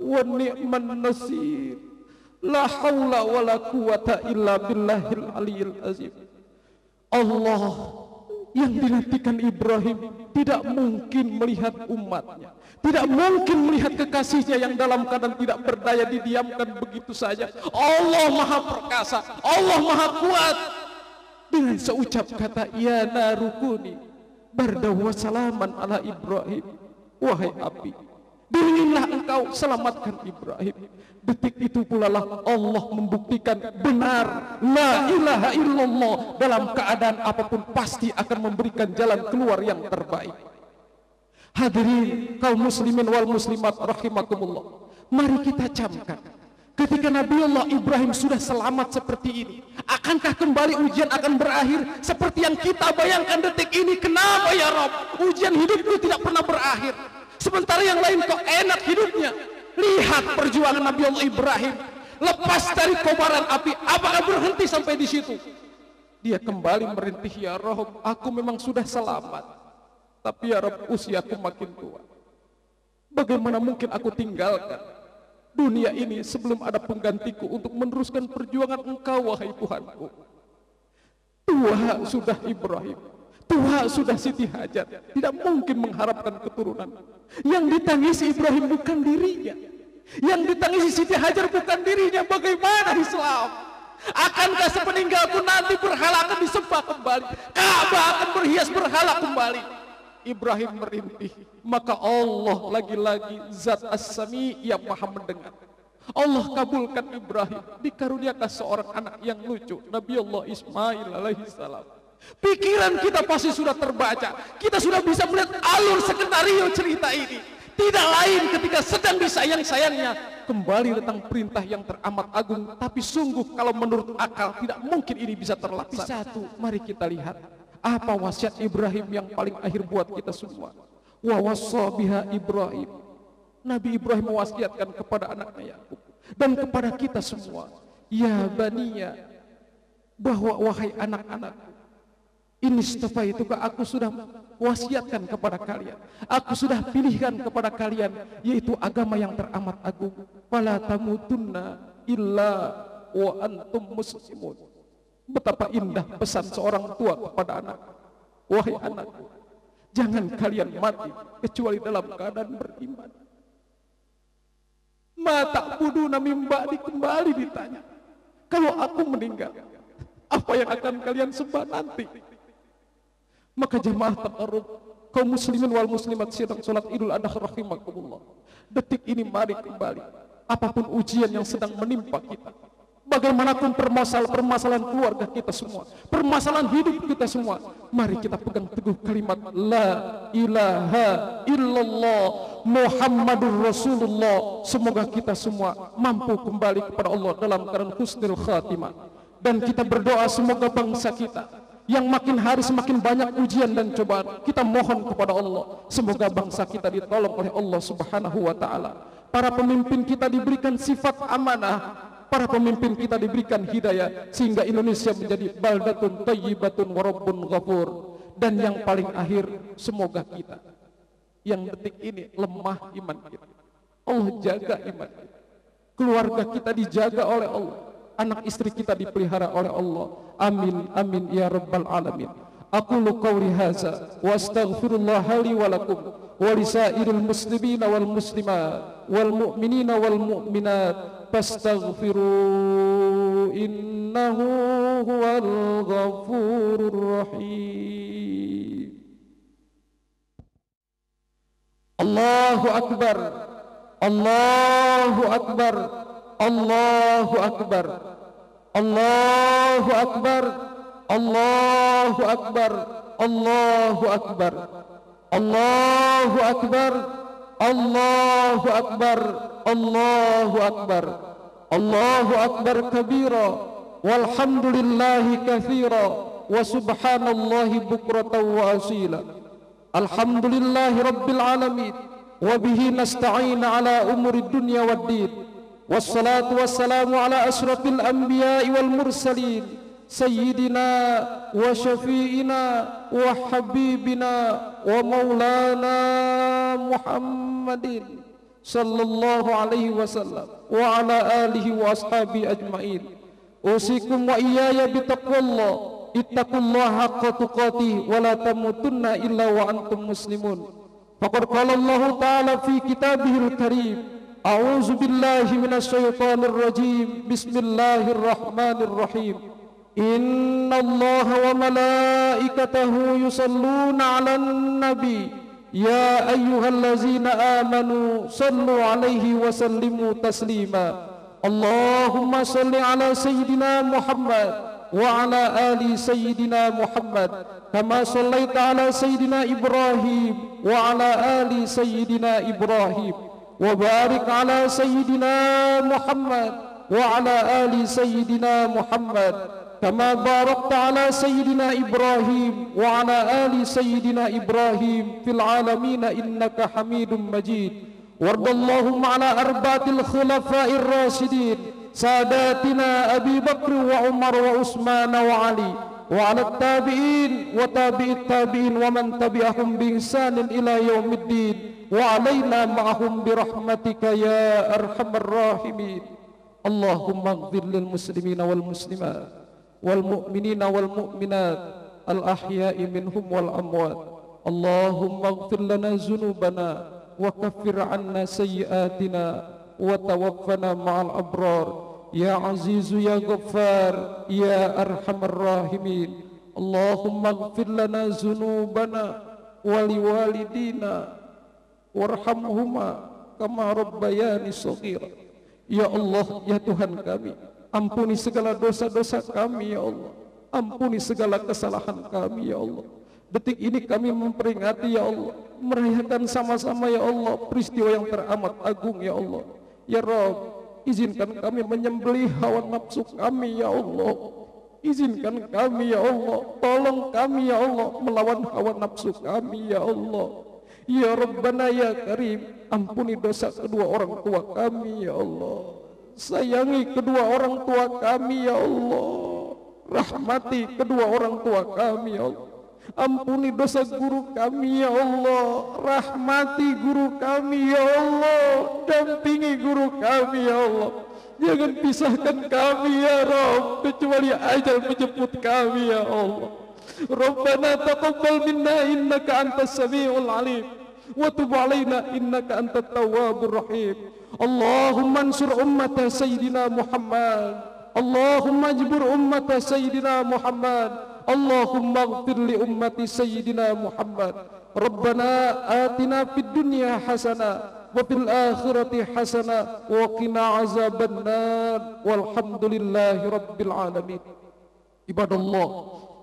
wa ni'man nasir, la haula wa la quwata illa billahil aliyil azim. Allah yang dinantikan Ibrahim tidak mungkin melihat umatnya, tidak mungkin melihat kekasihnya yang dalam keadaan tidak berdaya didiamkan begitu saja. Allah maha perkasa, Allah maha kuat. Dengan seucap kata, ya narukuni bardaw wa salaman ala Ibrahim, wahai api, dinginlah engkau, selamatkan Ibrahim. Detik itu pula lah Allah membuktikan benar la ilaha illallah, dalam keadaan apapun pasti akan memberikan jalan keluar yang terbaik. Hadirin kaum muslimin wal muslimat rahimakumullah, mari kita camkan, ketika Nabiullah Ibrahim sudah selamat seperti ini, akankah kembali ujian akan berakhir seperti yang kita bayangkan detik ini? Kenapa ya Rabb, ujian hidupku tidak pernah berakhir, sementara yang lain kok enak hidupnya? Lihat perjuangan Nabiullah Ibrahim, lepas dari kobaran api, apakah berhenti sampai di situ? Dia kembali merintih, ya Rabb, aku memang sudah selamat, tapi ya Rabb, usiaku makin tua. Bagaimana mungkin aku tinggalkan dunia ini sebelum ada penggantiku untuk meneruskan perjuangan engkau wahai Tuhanku. Tua sudah Ibrahim, tua sudah Siti Hajar, tidak mungkin mengharapkan keturunan. Yang ditangisi Ibrahim bukan dirinya, yang ditangisi Siti Hajar bukan dirinya. Bagaimana Islam? Akankah sepeninggalku nanti berhala akan disembah kembali, Ka'bah akan berhias berhala kembali? Ibrahim merintih, maka Allah lagi-lagi Zat As-Sami yang maha mendengar. Allah kabulkan Ibrahim, dikaruniakan seorang anak yang lucu, Nabiullah Ismail alaihissalam. Pikiran kita pasti sudah terbaca, kita sudah bisa melihat alur skenario cerita ini. Tidak lain ketika sedang disayang-sayangnya, kembali datang perintah yang teramat agung. Tapi sungguh kalau menurut akal tidak mungkin ini bisa terlaksana. Satu, mari kita lihat apa wasiat Ibrahim yang paling akhir buat kita semua. Wa wassa biha Ibrahim, Nabi Ibrahim mewasiatkan kepada anaknya Yakub dan kepada kita semua, ya baniya, bahwa wahai anak-anakku, ini itu aku sudah wasiatkan kepada kalian, aku sudah pilihkan kepada kalian, yaitu agama yang teramat agung. Fala tamutunna illa wa antum muslimun. Betapa indah pesan seorang tua kepada anak, wahai anakku, jangan kalian mati kecuali dalam keadaan beriman. Mata buduna mimba kembali ditanya, kalau aku meninggal, apa yang akan kalian sembah nanti? Maka jamaah taqarrub, kaum muslimin wal muslimat sedang salat Idul Adha rahimakumullah, detik ini mari kembali, apapun ujian yang sedang menimpa kita, bagaimanapun permasalahan keluarga kita semua, permasalahan hidup kita semua, mari kita pegang teguh kalimat la ilaha illallah Muhammadur Rasulullah. Semoga kita semua mampu kembali kepada Allah dalam keadaan husnul khatimah. Dan kita berdoa semoga bangsa kita yang makin hari semakin banyak ujian dan cobaan. Kita mohon kepada Allah, semoga bangsa kita ditolong oleh Allah Subhanahu wa taala. Para pemimpin kita diberikan sifat amanah, para pemimpin kita diberikan hidayah sehingga Indonesia menjadi baldatun thayyibatun wa rabbun ghafur. Dan yang paling akhir, semoga kita yang detik ini lemah iman kita, Allah jaga iman kita, keluarga kita dijaga oleh Allah, anak istri kita dipelihara oleh Allah. Amin amin ya rabbal alamin. Aqulu qawli hadza wa astaghfirullah li wa lakum wa lisairil muslimina wal muslimat wal mu'minina wal mu'minat fastaghfiru innahu huwal ghafurur rahim. Allahu akbar, Allahu akbar, Allahu akbar, Allahu akbar, Allahu akbar, Allahu akbar, Allahu akbar, Allahu akbar, Allahu akbar, Allahu akbar kabira, walhamdulillahi katsira, wa subhanallahi bukratan wa asila. Alhamdulillahi rabbil alamin, wa bihi nasta'in ala umuri dunya waddin. Wassalatu wassalamu ala asyrafil anbiya'i wal mursalin, sayyidina wa syafi'ina wa habibina wa maulana Muhammadin sallallahu alaihi wasallam wa ala alihi wa ashabi ajma'in. Usikum wa iyaya bitaqwallah, ittaqullaha haqqa tuqatih wa la tamutunna illa wa antum muslimun. Faqad qala Allah ta'ala fi kitabihil karim, a'udzu billahi minasy syaithanir rajim, bismillahir rahmanir rahim. Innallaha wa malaikatahu yusalluna 'alan nabi, ya ayyuhallazina amanu sallu 'alaihi wa sallimu taslima. Allahumma salli 'ala sayyidina Muhammad wa 'ala ali sayyidina Muhammad kama sallaita 'ala sayyidina Ibrahim wa 'ala ali sayyidina Ibrahim, wa barik 'ala sayyidina Muhammad wa 'ala ali sayyidina Muhammad kama barakta 'ala sayyidina Ibrahim wa 'ala ali sayyidina Ibrahim fil 'alamin innaka Hamidum Majid. Wardallahumma 'ala arba'atil khulafa'ir rasyidin sadatina Abi Bakr wa Umar wa Utsman wa Ali wa 'ala tabi'in wa tabi'it tabi'in wa man tabi'ahum bi ihsanin ila yaumiddin wa 'alaina ma'ahum bi rahmatika ya arhamar rahimin. Allahumma ighfir lil muslimina wal muslimat wal mu'minina wal mu'minat al ahya'i minhum wal amwat. Allahumma ighfir lana dzunubana wa kaffir 'anna sayyi'atina wa tawaffana ma'al abrar ya azizu ya ghaffar ya arhamar rahimin. Allahumma ighfir lana dzunubana wa liwalidina warhamhuma kama rabbayani shaghira. Ya Allah, ya Tuhan kami, ampuni segala dosa-dosa kami ya Allah, ampuni segala kesalahan kami ya Allah. Detik ini kami memperingati ya Allah, merayakan sama-sama ya Allah peristiwa yang teramat agung ya Allah. Ya Rabb, izinkan kami menyembelih hawa nafsu kami ya Allah. Izinkan kami ya Allah, tolong kami ya Allah melawan hawa nafsu kami ya Allah. Ya Rabbana ya Karim, ampuni dosa kedua orang tua kami ya Allah. Sayangi kedua orang tua kami ya Allah. Rahmati kedua orang tua kami ya Allah. Ampuni dosa guru kami ya Allah. Rahmati guru kami ya Allah. Dampingi guru kami ya Allah. Jangan pisahkan kami ya Rabb, kecuali ajal menjemput kami ya Allah. Rabbana taqabbal minna innaka antas samiul alim wa tub alaina innaka antat tawwabur rahim. Allahumma ansur ummata sayyidina Muhammad, Allahumma ajbur ummata sayyidina Muhammad, Allahumma ighfir li ummati sayyidina Muhammad. Rabbana atina fid dunya hasanah wa fil akhirati hasanah wa qina azabannar walhamdulillahi rabbil alamin. Ibadallah,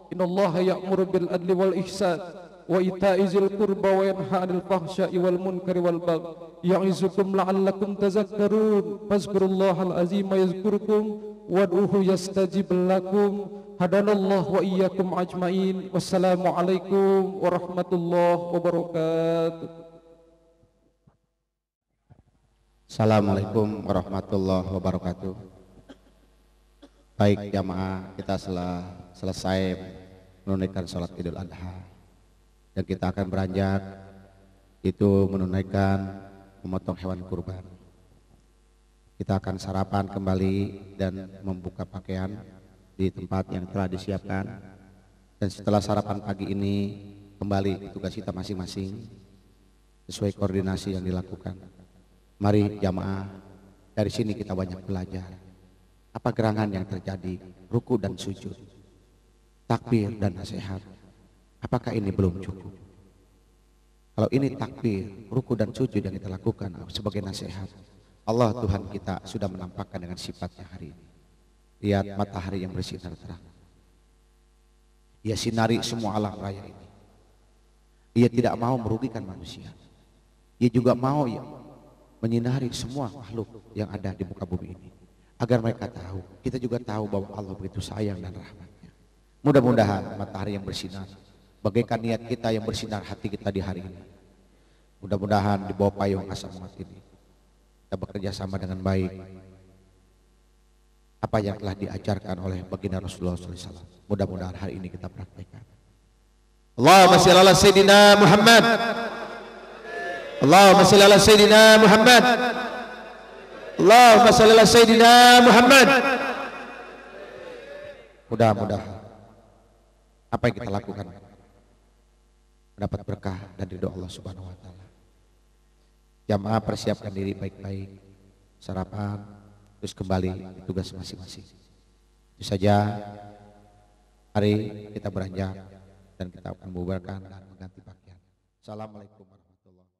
innallaha ya'muru bil adli wal ihsan wa ita'i zil qurba wa yanha 'anil fahsya'i wal munkari wal baghi ya'izukum la'allakum tadhakkarun. Fazkurullahal azim yazkurkum wad'uhu yastajib lakum. Hadanallahu wa iyyakum ajmain. Wassalamualaikum warahmatullahi wabarakatuh. Assalamualaikum warahmatullahi wabarakatuh. Baik jamaah, kita selesai menunaikan sholat Idul Adha dan kita akan beranjak itu menunaikan memotong hewan kurban. Kita akan sarapan kembali dan membuka pakaian di tempat yang telah disiapkan, dan setelah sarapan pagi ini kembali ke tugas kita masing-masing sesuai koordinasi yang dilakukan. Mari jamaah, dari sini kita banyak belajar apa gerangan yang terjadi, ruku dan sujud, takbir dan nasihat. Apakah ini belum cukup? Kalau ini takbir, ruku dan sujud yang kita lakukan sebagai nasihat, Allah Tuhan kita sudah menampakkan dengan sifatnya hari ini. Lihat matahari yang bersinar terang, ia sinari semua alam raya ini. Ia tidak mau merugikan manusia, ia juga mau menyinari semua makhluk yang ada di muka bumi ini, agar mereka tahu, kita juga tahu bahwa Allah begitu sayang dan rahmatnya. Mudah-mudahan matahari yang bersinar bagaikan niat kita yang bersinar hati kita di hari ini. Mudah-mudahan di bawah payung asa umat ini kita bekerja sama dengan baik apa yang telah diajarkan oleh baginda Rasulullah SAW. Mudah-mudahan hari ini kita praktekkan. Allahumma shalli ala sayyidina Muhammad. Allahumma shalli ala sayyidina Muhammad. Allahumma shalli ala sayyidina Muhammad. Mudah-mudahan apa yang kita lakukan mendapat berkah dan ridho Allah Subhanahu wa taala. Jamaah persiapkan diri baik-baik, sarapan, terus kembali di tugas masing-masing. Itu saja, hari kita beranjak dan kita akan membubarkan dan mengganti pakaian. Assalamualaikum warahmatullahi wabarakatuh.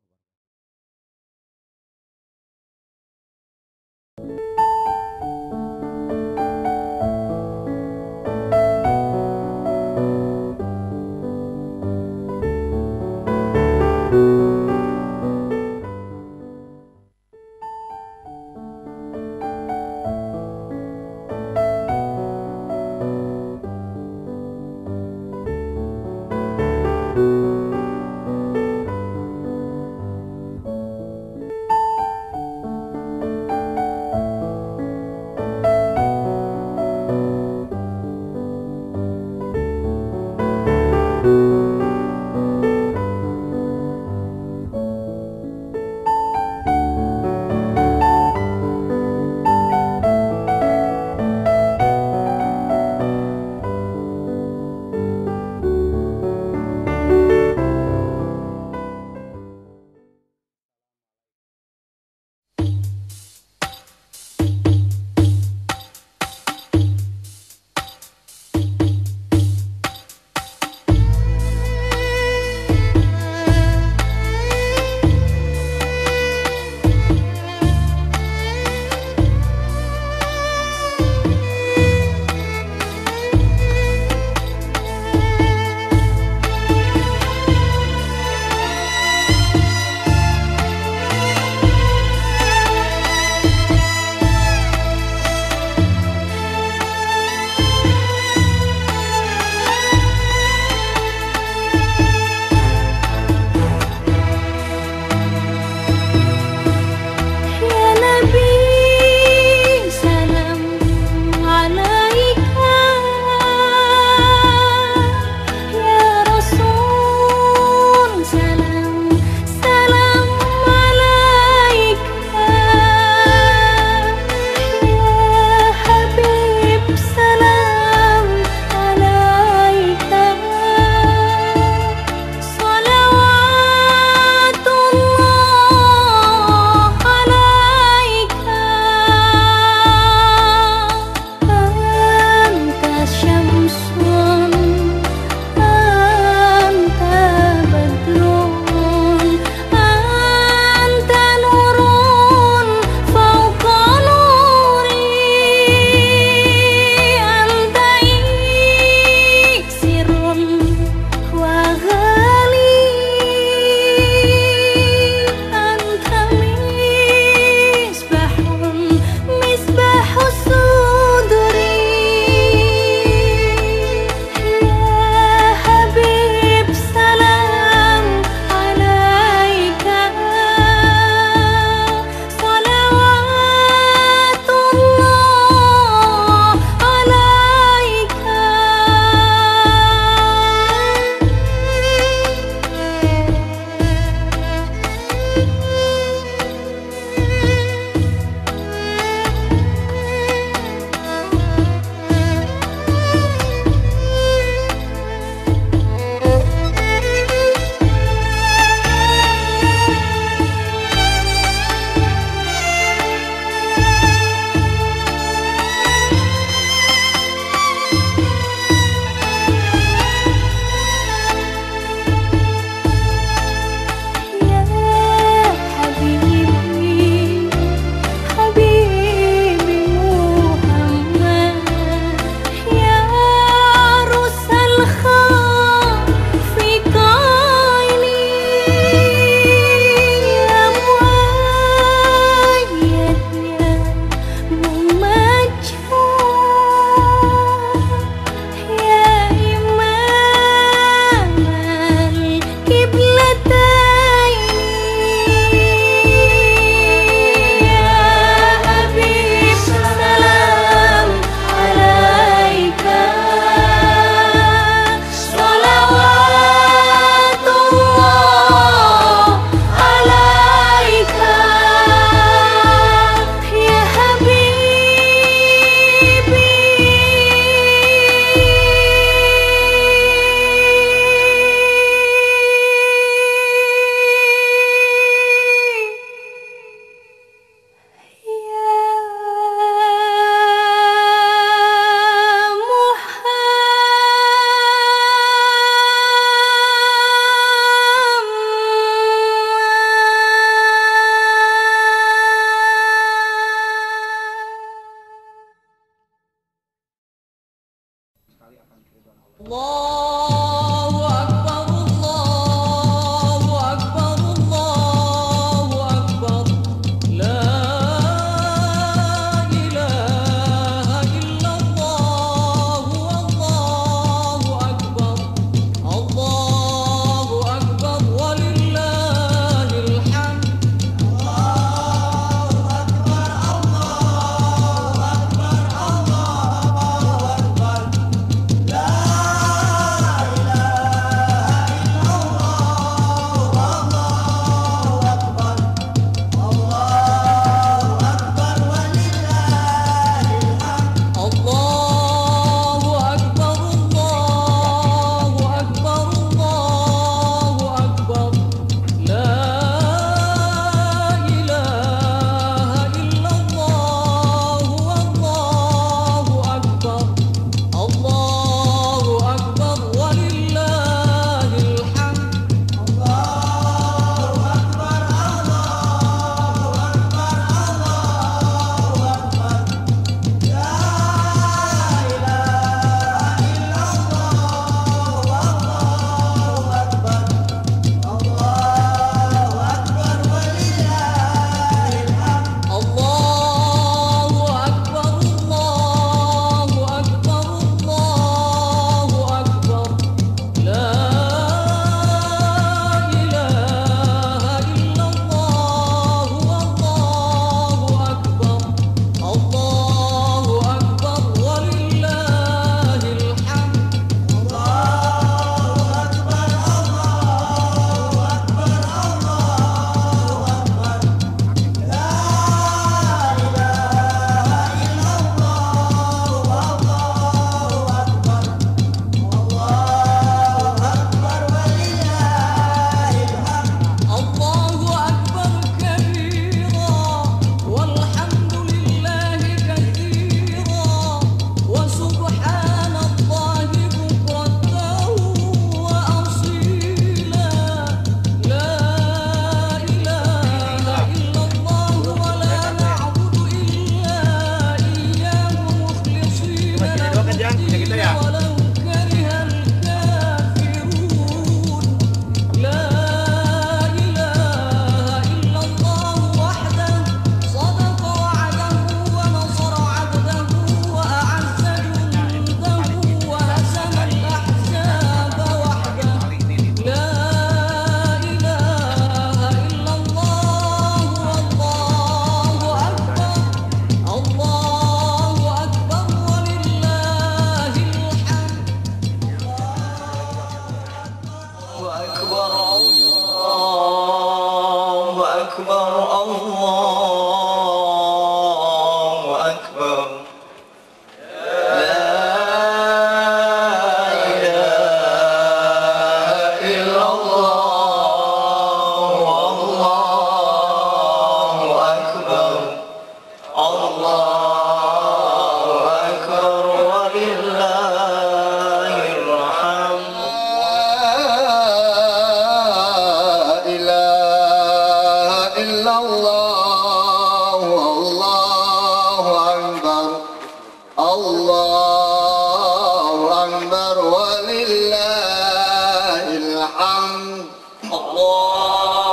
الحمد الله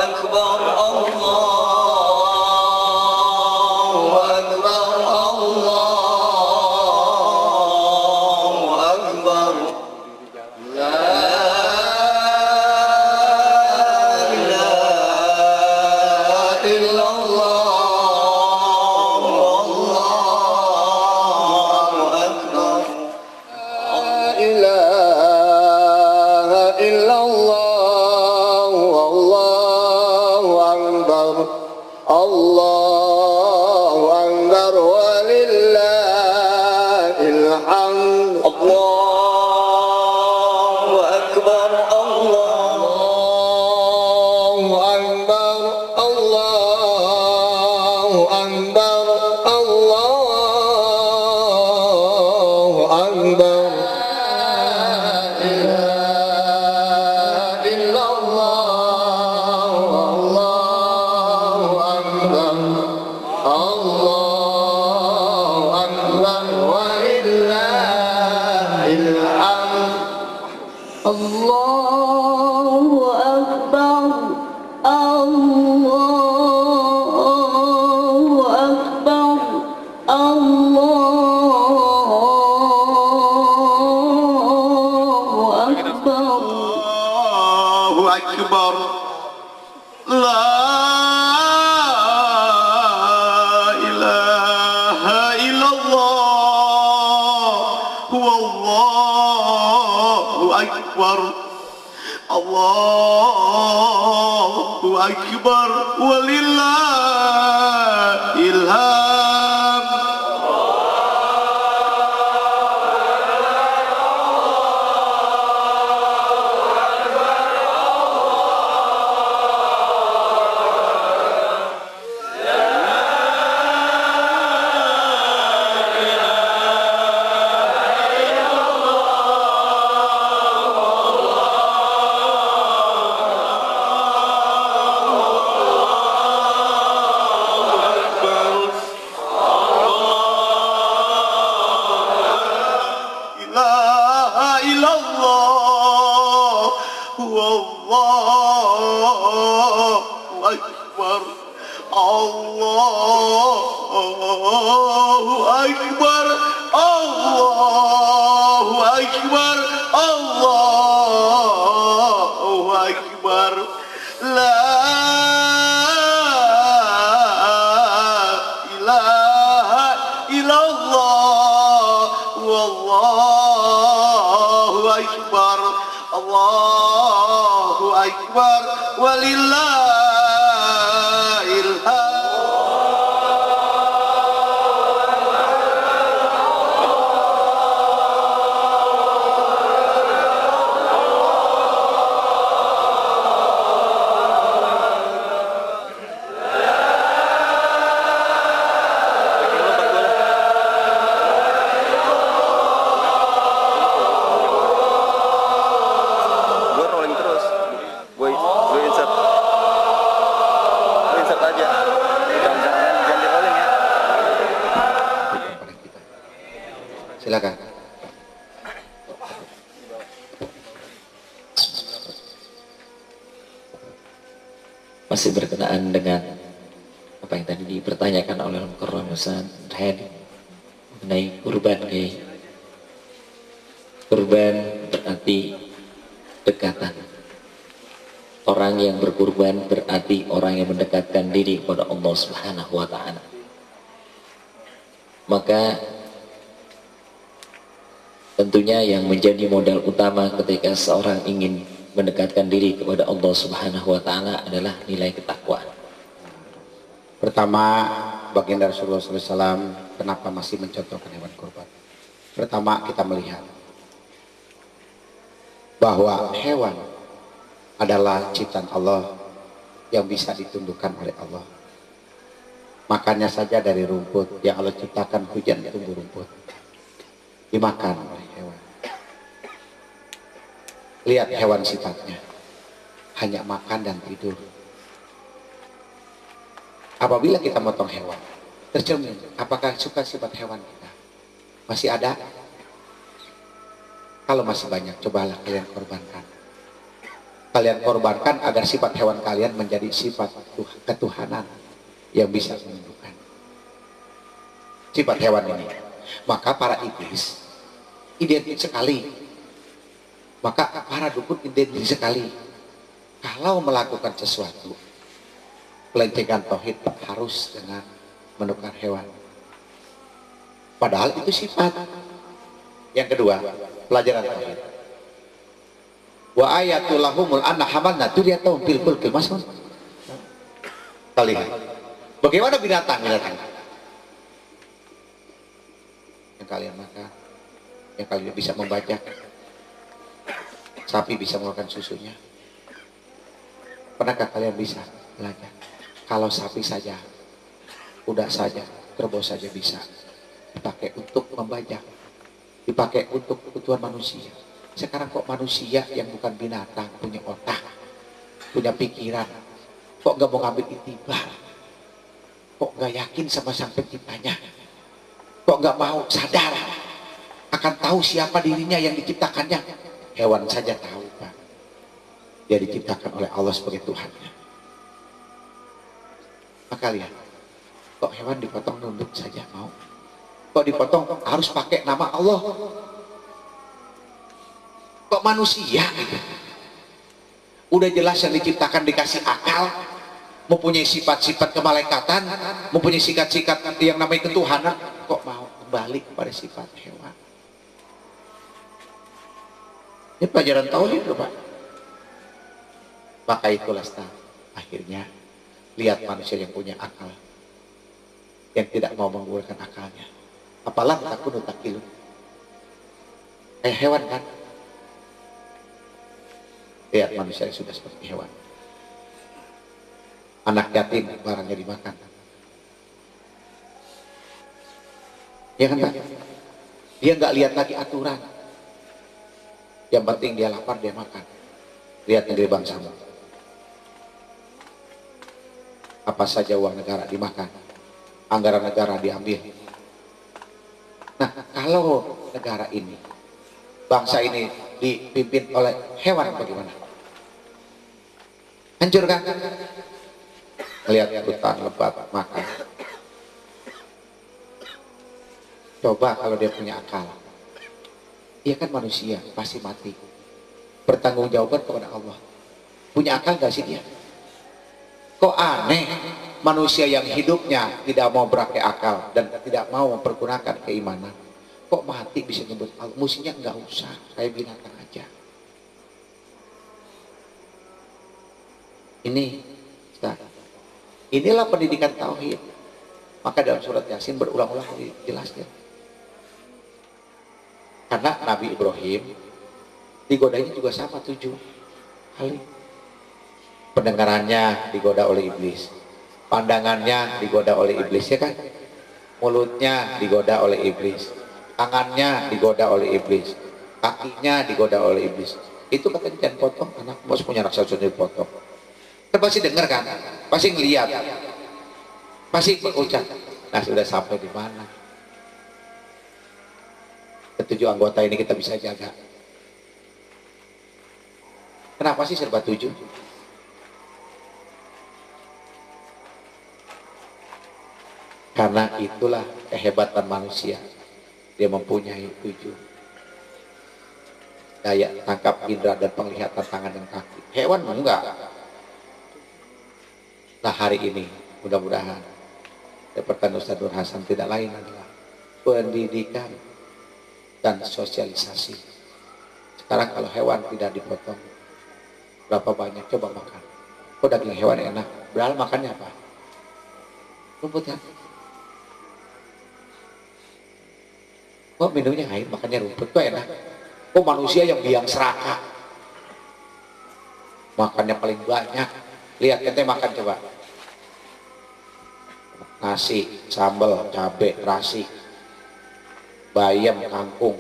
أكبر الله أكبر الله أكبر لا إله إلا الله والله أكبر إله إلا الله والله أكبر الله أكبر ولله الحمد الله أكبر الله أكبر الله أكبر الله أكبر إلا الله والله أكبر الله أكبر ولله الحمد الله أكبر الله أكبر الله أكبر الله أكبر لا إله إلا الله والله أكبر الله أكبر ولله الحمد إله إلا الله والله أكبر الله أكبر الله أكبر الله أكبر لا إله إلا الله والله أكبر الله أكبر ولله الحمد Gue rolling terus. Gue insert. Gue insert aja. Jangan di rolling ya. Silakan. Masih berkenaan dengan apa yang tadi dipertanyakan oleh Al-Mukarram Ustaz Hadi mengenai kurban, Kiai. Kurban berarti dekatan. Orang yang berkurban berarti orang yang mendekatkan diri kepada Allah Subhanahu wa taala. Maka tentunya yang menjadi modal utama ketika seorang ingin mendekatkan diri kepada Allah Subhanahu wa taala adalah nilai ketakwaan. Pertama, baginda Rasulullah SAW kenapa masih mencontohkan hewan kurban? Pertama, kita melihat bahwa hewan adalah ciptaan Allah yang bisa ditundukkan oleh Allah. Makannya saja dari rumput yang Allah ciptakan, hujan tumbuh rumput, dimakan oleh hewan. Lihat hewan sifatnya, hanya makan dan tidur. Apabila kita motong hewan, tercermin apakah suka sifat hewan kita masih ada? Kalau masih banyak, cobalah kalian korbankan. Kalian korbankan agar sifat hewan kalian menjadi sifat ketuhanan yang bisa menundukkan sifat hewan ini. Maka para iblis identik sekali, maka para dukun identik sekali. Kalau melakukan sesuatu pelencengan tauhid harus dengan menukar hewan, padahal itu sifat. Yang kedua, pelajaran tauhid. Wa ayatul lahumul anna hamalna turiyatahum fil fulkil masnun. Kalian bagaimana binatang yang kalian makan, yang kalian bisa membaca, sapi bisa mengeluarkan susunya. Pernahkah kalian bisa belajar? Kalau sapi saja, kuda saja, kerbau saja bisa dipakai untuk membajak, dipakai untuk kebutuhan manusia. Sekarang kok manusia yang bukan binatang, punya otak, punya pikiran, kok nggak mau ngambil itibar, kok nggak yakin sama sang penciptanya, kok nggak mau sadar akan tahu siapa dirinya yang diciptakannya. Hewan saja tahu, Pak, dia diciptakan oleh Allah sebagai Tuhannya. Maka lihat, kok hewan dipotong nunduk saja mau, kok dipotong harus pakai nama Allah, kok manusia gitu. Udah jelas yang diciptakan dikasih akal, mempunyai sifat-sifat kemalaikatan, mempunyai sifat-sifat yang namanya ketuhanan, kok mau kembali kepada sifat hewan. Ini pelajaran tauhid loh, Pak. Maka itulah akhirnya lihat manusia yang punya akal, yang tidak mau menggunakan akalnya. Apalah takunu takilun, kayak hewan kan. Lihat manusia yang sudah seperti hewan. Anak yatim barangnya dimakan, ya kan Pak? Dia nggak lihat lagi aturan, yang penting dia lapar dia makan. Lihat negeri bangsamu, apa saja uang negara dimakan, anggaran negara diambil. Nah, kalau negara ini, bangsa ini dipimpin oleh hewan bagaimana? Hancur kan? Lihat hutan lebat makan. Coba kalau dia punya akal, dia kan manusia, pasti mati. Bertanggung jawaban kepada Allah. Punya akal gak sih dia? Kok aneh, manusia yang hidupnya tidak mau berakai akal dan tidak mau mempergunakan keimanan, kok mati bisa nyebut Allah? Mestinya nggak usah, kayak binatang aja. Inilah pendidikan tauhid. Maka dalam surat Yasin berulang-ulang dijelaskan. Karena Nabi Ibrahim digodanya juga sama 7 kali. Pendengarannya digoda oleh iblis, pandangannya digoda oleh iblis, ya kan? Mulutnya digoda oleh iblis, tangannya digoda oleh iblis, kakinya digoda oleh iblis. Itu katanya jangan potong, anak bos punya rasa sendiri potong. Kita pasti dengar kan, pasti ngelihat, pasti berucap. Nah, sudah sampai di mana? Ketujuh anggota ini kita bisa jaga. Kenapa sih serba 7? Karena itulah kehebatan manusia. Dia mempunyai 7 daya tangkap indera dan penglihatan tangan dan kaki. Hewan enggak. Nah, hari ini mudah-mudahan seperti Ustaz Nur Hasan tidak lain adalah pendidikan dan sosialisasi. Sekarang kalau hewan tidak dipotong, berapa banyak coba makan? Kok daging hewan enak? Berapa makannya apa? Rumput kan? Kok minumnya air, makannya rumput, kok enak? Kok manusia yang biang serakah makannya paling banyak? Lihat ente makan coba. Nasi, sambal, cabai, terasi, bayam, kangkung,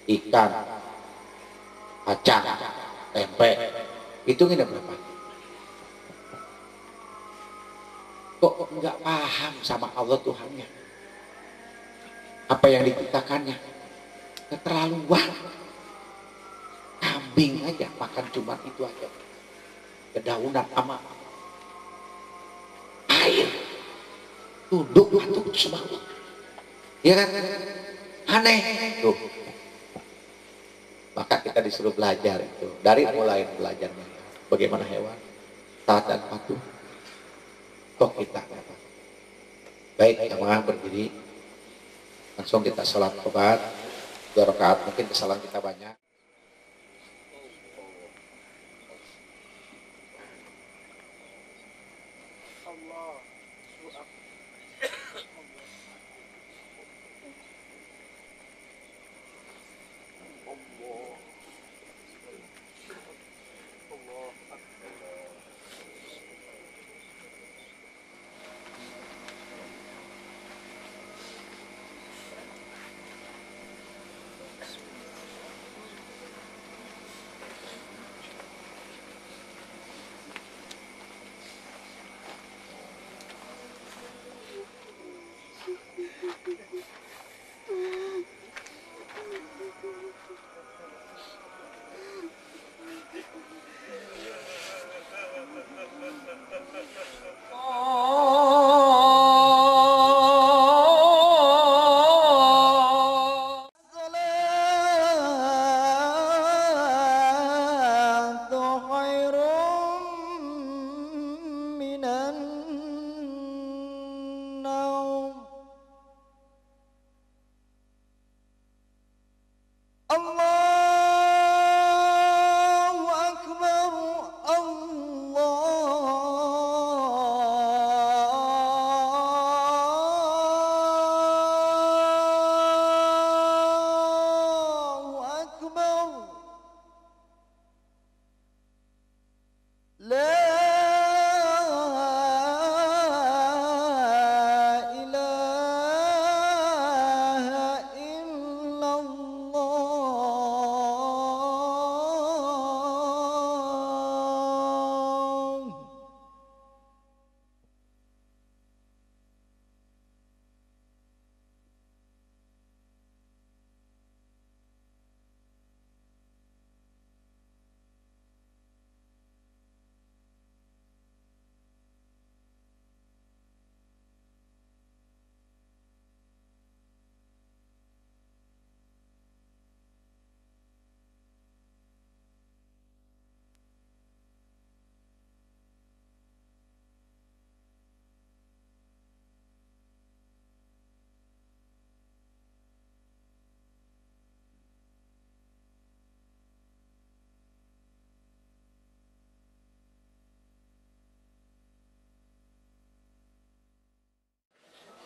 ikan, kacang, tempe. Hitungin berapa? Kok nggak paham sama Allah Tuhannya? Apa yang diciptakannya? Keterlaluan. kambing aja makan cuma itu aja, dedaunan sama air, duduk batuk semua, ya kan? Aneh tuh. Maka kita disuruh belajar itu dari mulai belajar bagaimana hewan taat dan patuh. Toh kita apa? Baik, jamaah berdiri, langsung kita sholat qobat 2 rakaat. Mungkin kesalahan kita banyak.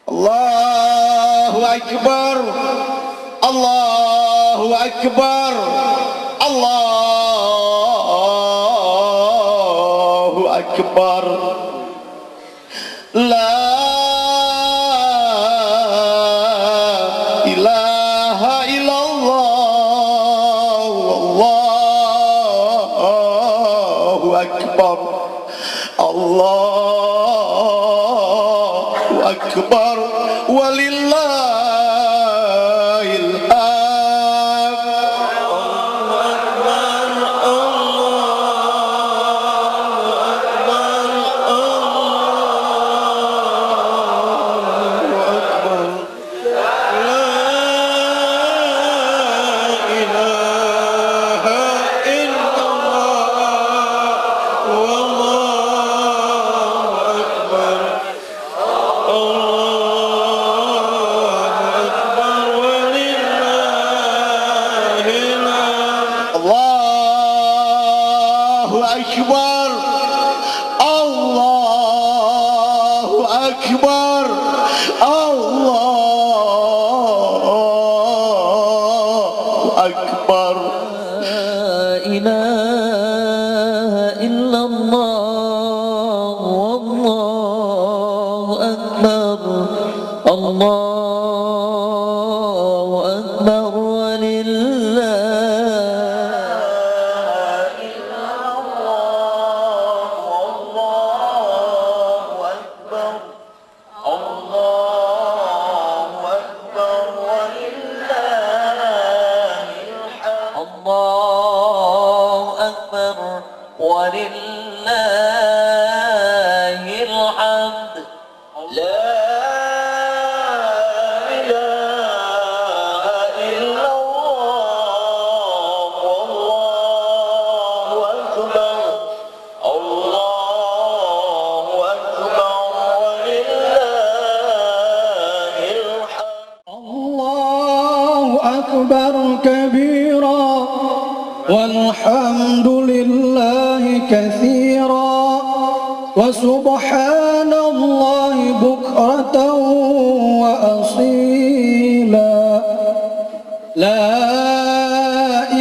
Allahu Akbar, Allahu Akbar, Allahu Akbar. La ilaha illallah, Allahu Akbar, Allahu Akbar, walillahil Akbar, Allahu Akbar, Allahu Akbar. La ilaha illallah, wallahu akbar, Allahu akbar, walillah. Allah ولله الحمد لا إله إلا الله والله أكبر الله أكبر ولله الحمد الله أكبر كبيرا والحمد لله كثيرا وسبحان الله بكرة وأصيلا لا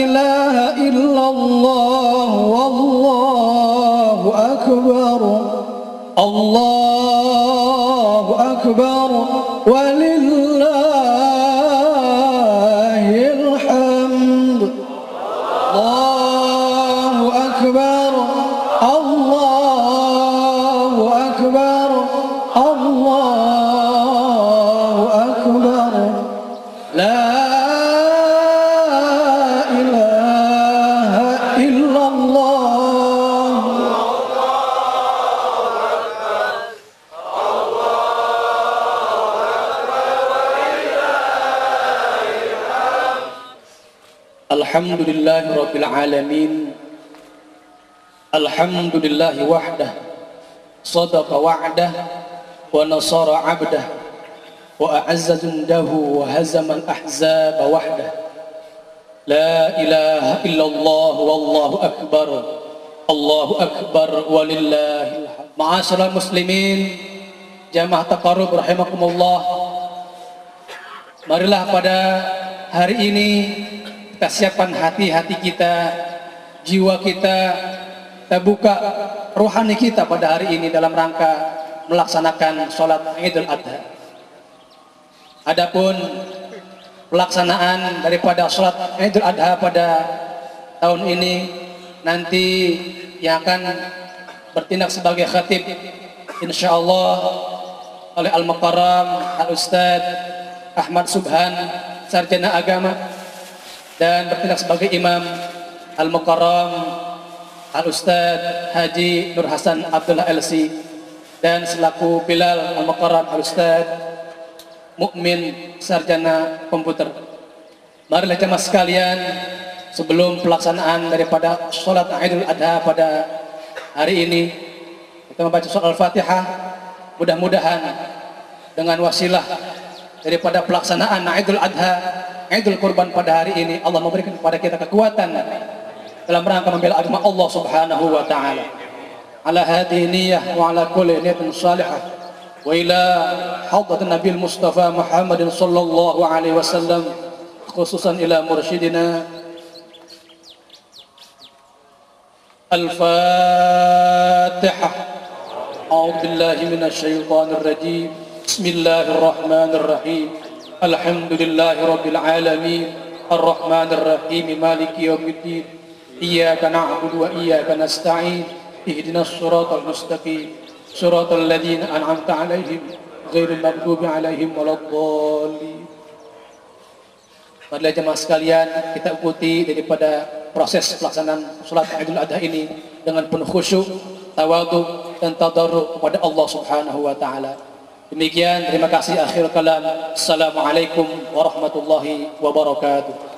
إله إلا الله والله أكبر الله أكبر ولله الحمد الله أكبر الله أكبر الله أكبر لا إله إلا الله الحمد لله رب العالمين الحمد لله وحده صدق وعده ونصر عبده وأعز جنده وهزم الأحزاب وحده لا إله إلا الله والله أكبر الله أكبر ولله الحمد. Ma'asyiral muslimin jamaah taqarrub rahimakumullah, marilah pada hari ini kita siapkan hati-hati kita, jiwa kita buka rohani kita pada hari ini dalam rangka melaksanakan sholat Idul Adha. Adapun pelaksanaan daripada sholat Idul Adha pada tahun ini, nanti yang akan bertindak sebagai khatib insyaallah oleh Al-Mukarram Al-Ustaz Ahmad Subhan, sarjana agama, dan bertindak sebagai imam Al-Mukarram Al-Ustaz Haji Nur Hasan Abdullah LC, dan selaku Bilal Al-Mukarram Al-Ustaz Mukmin, sarjana komputer. Marilah jemaah sekalian, sebelum pelaksanaan daripada sholat Idul Adha pada hari ini, kita membaca surah Al-Fatihah. Mudah-mudahan dengan wasilah daripada pelaksanaan Idul Adha, Idul Kurban pada hari ini, Allah memberikan kepada kita kekuatan dalam rangka membela agama Allah Subhanahu wa taala. Ala hadhihi niyyah wa ala kulli niyatin salihah wa ila hadratin Nabil Mustafa Muhammadin sallallahu alaihi wasallam, khususan ila mursyidina Al-Fatihah. A'udzu billahi minasy syaithanir rajim. Bismillahir rahmanir rahim. Alhamdulillahi rabbil alamin. Ar-Rahmanir Rahim. Maliki yaumiddin. Iyyaka na'budu wa iyyaka nasta'in. Ihdinas siratal mustaqim. Siratal ladzina an'amta 'alaihim ghairil maghdubi 'alaihim waladdallin. Marilah jemaah sekalian, kita ikuti daripada proses pelaksanaan salat Idul Adha ini dengan penuh khusyuk, tawadhu dan tadarruk kepada Allah Subhanahu wa taala. Demikian, terima kasih. Akhir kalam. Assalamualaikum warahmatullahi wabarakatuh.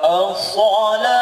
الصلاة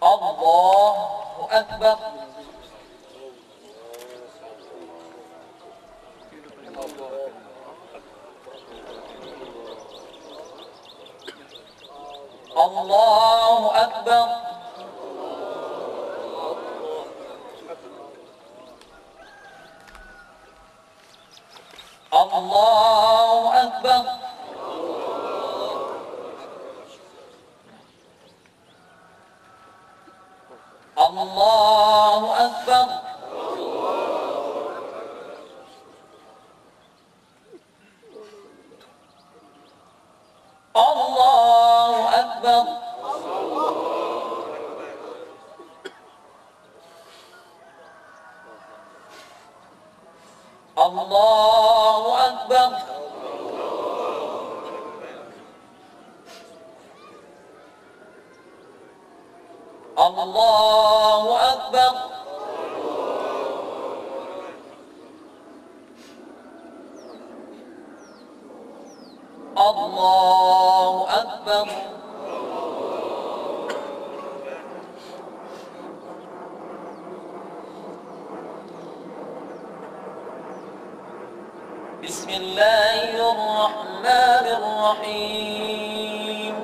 Allahu Akbar. Allahu Akbar. Allahu Akbar. Allahu Akbar. Allahu Akbar. Allahu Akbar. Allahu Akbar. Allahu Akbar. Bismillahirrahmanirrahim.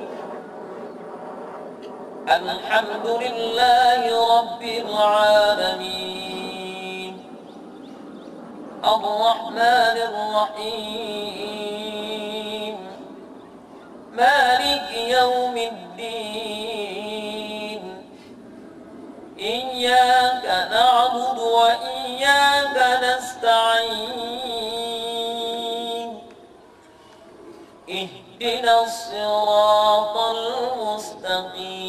Alhamdulillahi Rabbil Alamin. Ar-Rahmanir Rahim. Maliki Yawmiddin. Iyyaka na'budu wa iyyaka nasta'in. Ihdinas siratal mustaqim.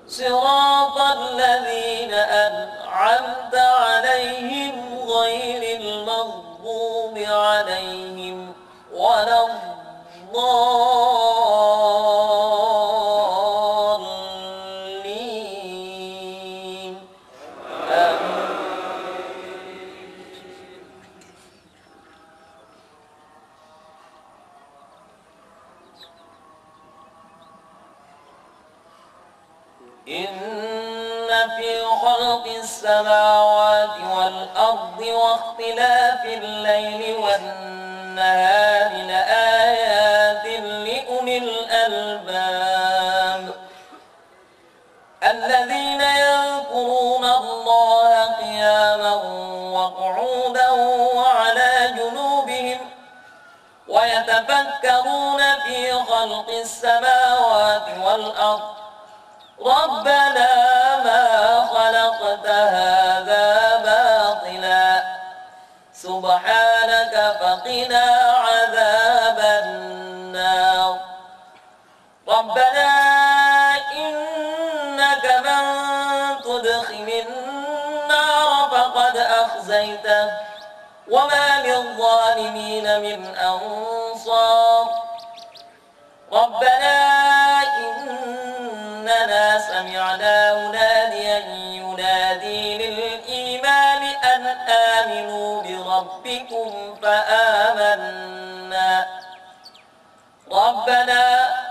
Siratal ladzina an'amta 'alaihim ghairil maghdubi 'alaihim waladdallin. Inna fi khalqis samawati wal ardi wa ikhtilafil layli wan nahari la ayatin li ulil albab alladhina yadhkuruna Allaha qiyaman wa qu'udan wa 'ala junubihim wa yatafakkaruna fi khalqis samawati wal ardi ربنا ما خلقت هذا باطلا سبحانك فقنا عذاب النار ربنا إنك من تدخل النار فقد أخزيته وما للظالمين من أنصار ربنا إننا سمعنا مناديا ينادي للإيمان أن آمنوا بربكم فآمنا ربنا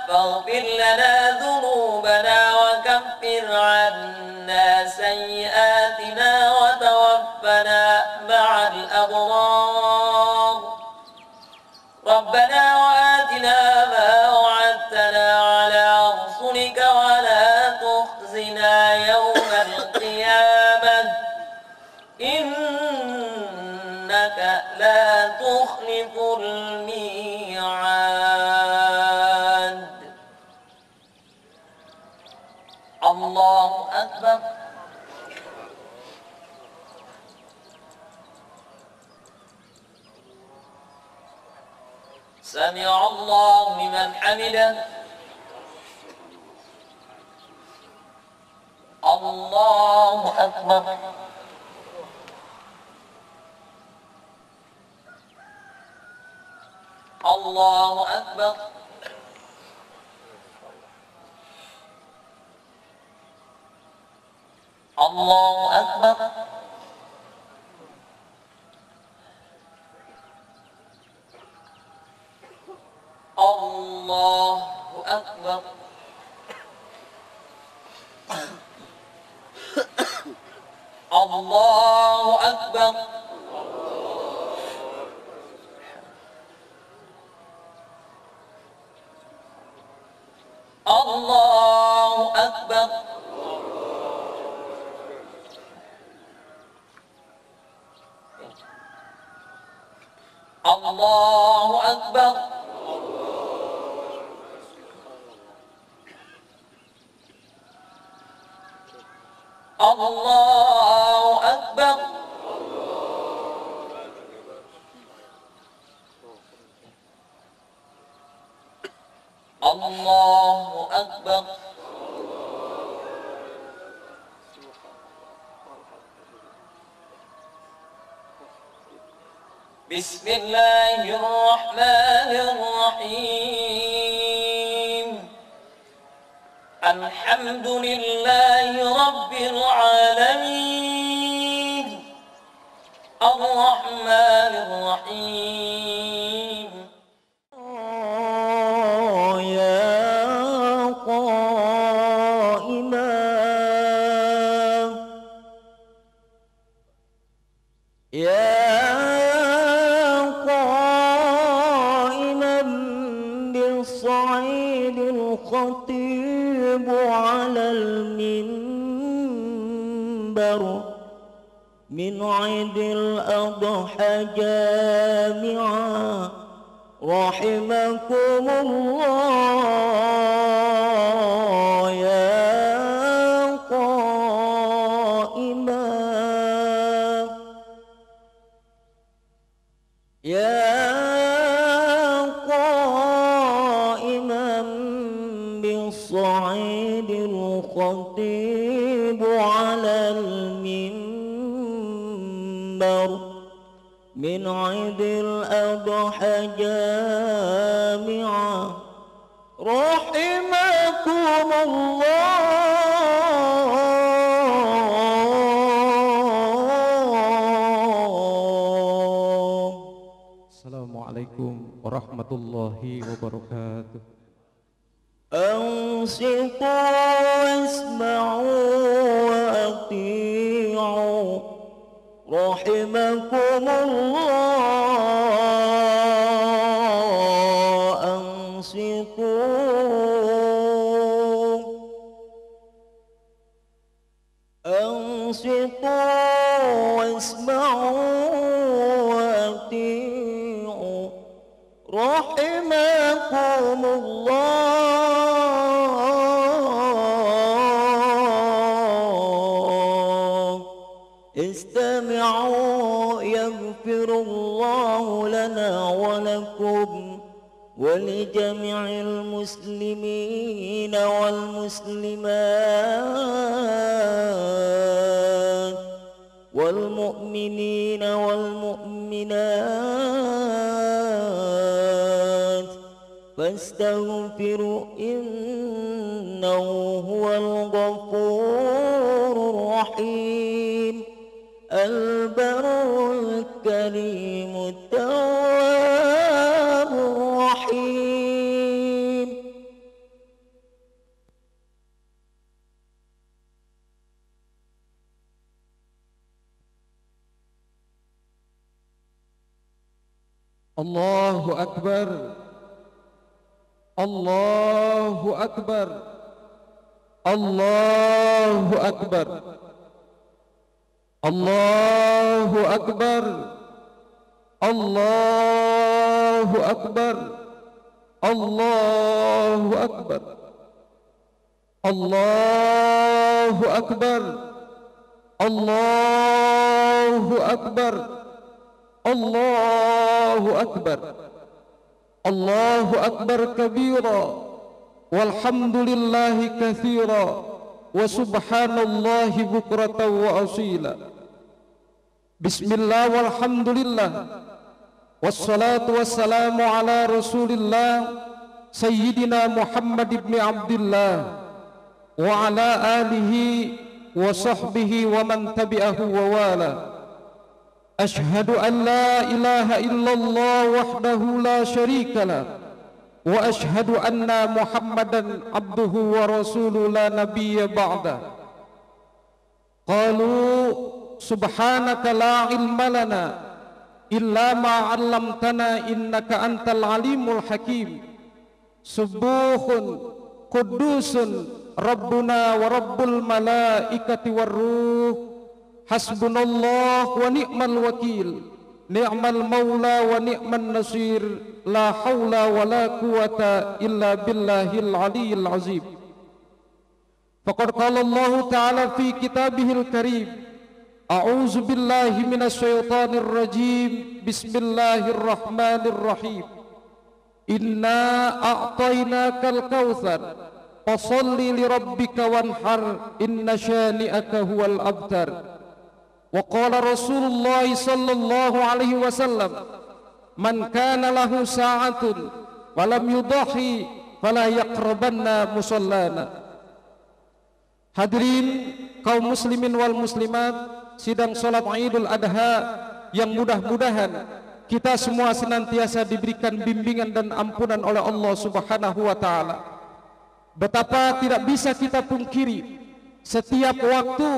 فاغفر لنا ذنوبنا وكفر عنا سيئاتنا وتوفنا مع الأبرار ربنا وآتنا ما وعدتنا على رسلك ولا تخزنا يوم القيامة إنك لا تخلف الميعاد. الله أكبر. سمع الله لمن حمده. الله أكبر. الله أكبر. الله أكبر. الله أكبر. الله أكبر الله أكبر الله أكبر الله أكبر الله أكبر بسم الله الرحمن الرحيم الحمد لله رب العالمين الرحمن الرحيم بالصعيد الخطيب على المنبر من عيد الأضحى جامعا رحمكم الله يا قائما بالصعيد الخطيب على المنبر من عيد الأضحى جامعا رحمكم الله Assalamualaikum warahmatullahi wabarakatuh. أنصتوا واسمعوا وأطيعوا رحمكم الله أنصتوا واسمعوا وأطيعوا رحمكم الله استمعوا يغفر الله لنا ولكم ولجميع المسلمين والمسلمات والمؤمنين والمؤمنات فاستغفروا إنه هو الغفور الرحيم البر الكريم التواب الرحيم Allahu Akbar, Allahu Akbar, Allahu Akbar, Allahu Akbar, Allahu Akbar, Allahu Akbar, Allahu Akbar, Allahu Akbar, Allahu Akbar, Allahu Akbar kabira, walhamdulillahi katsira, wa subhanallahi bukratan wa asila. Bismillah walhamdulillah, wassalatu wassalamu ala rasulillah Sayyidina Muhammad ibn Abdullah wa ala alihi wa sahbihi wa man tabi'ahu wa wala. Ashhadu an la ilaha illallah wahdahu la syarika lah wa ashhadu anna Muhammadan abduhu wa rasuluhu la nabiyya ba'da. Qalu subhanaka la ilma lana illa ma 'allamtana innaka antal alimul hakim. Subuhun qudusun Rabbuna wa Rabbul malaikati war ruh. Hasbunallah wa ni'mal wakil. Ni'mal maula wa ni'man nasir. La hawla wa la quwata illa billahil aliyyil azim. Faqad qala Allah ta'ala fi kitabihil karim. A'udzu billahi minasy syaithanir rajim. Bismillahirrahmanirrahim. Inna a'tainakal kautsar fasholli li rabbika wanhar inna syani'aka huwal abtar. Wa qala Rasulullah sallallahu alaihi wasallam, man kana lahu sa'atun walam yudahi fala yaqrabanna musallana. Hadirin kaum muslimin wal muslimat, sidang salat Idul Adha yang mudah-mudahan kita semua senantiasa diberikan bimbingan dan ampunan oleh Allah Subhanahu wa taala. Betapa tidak bisa kita pungkiri, setiap waktu,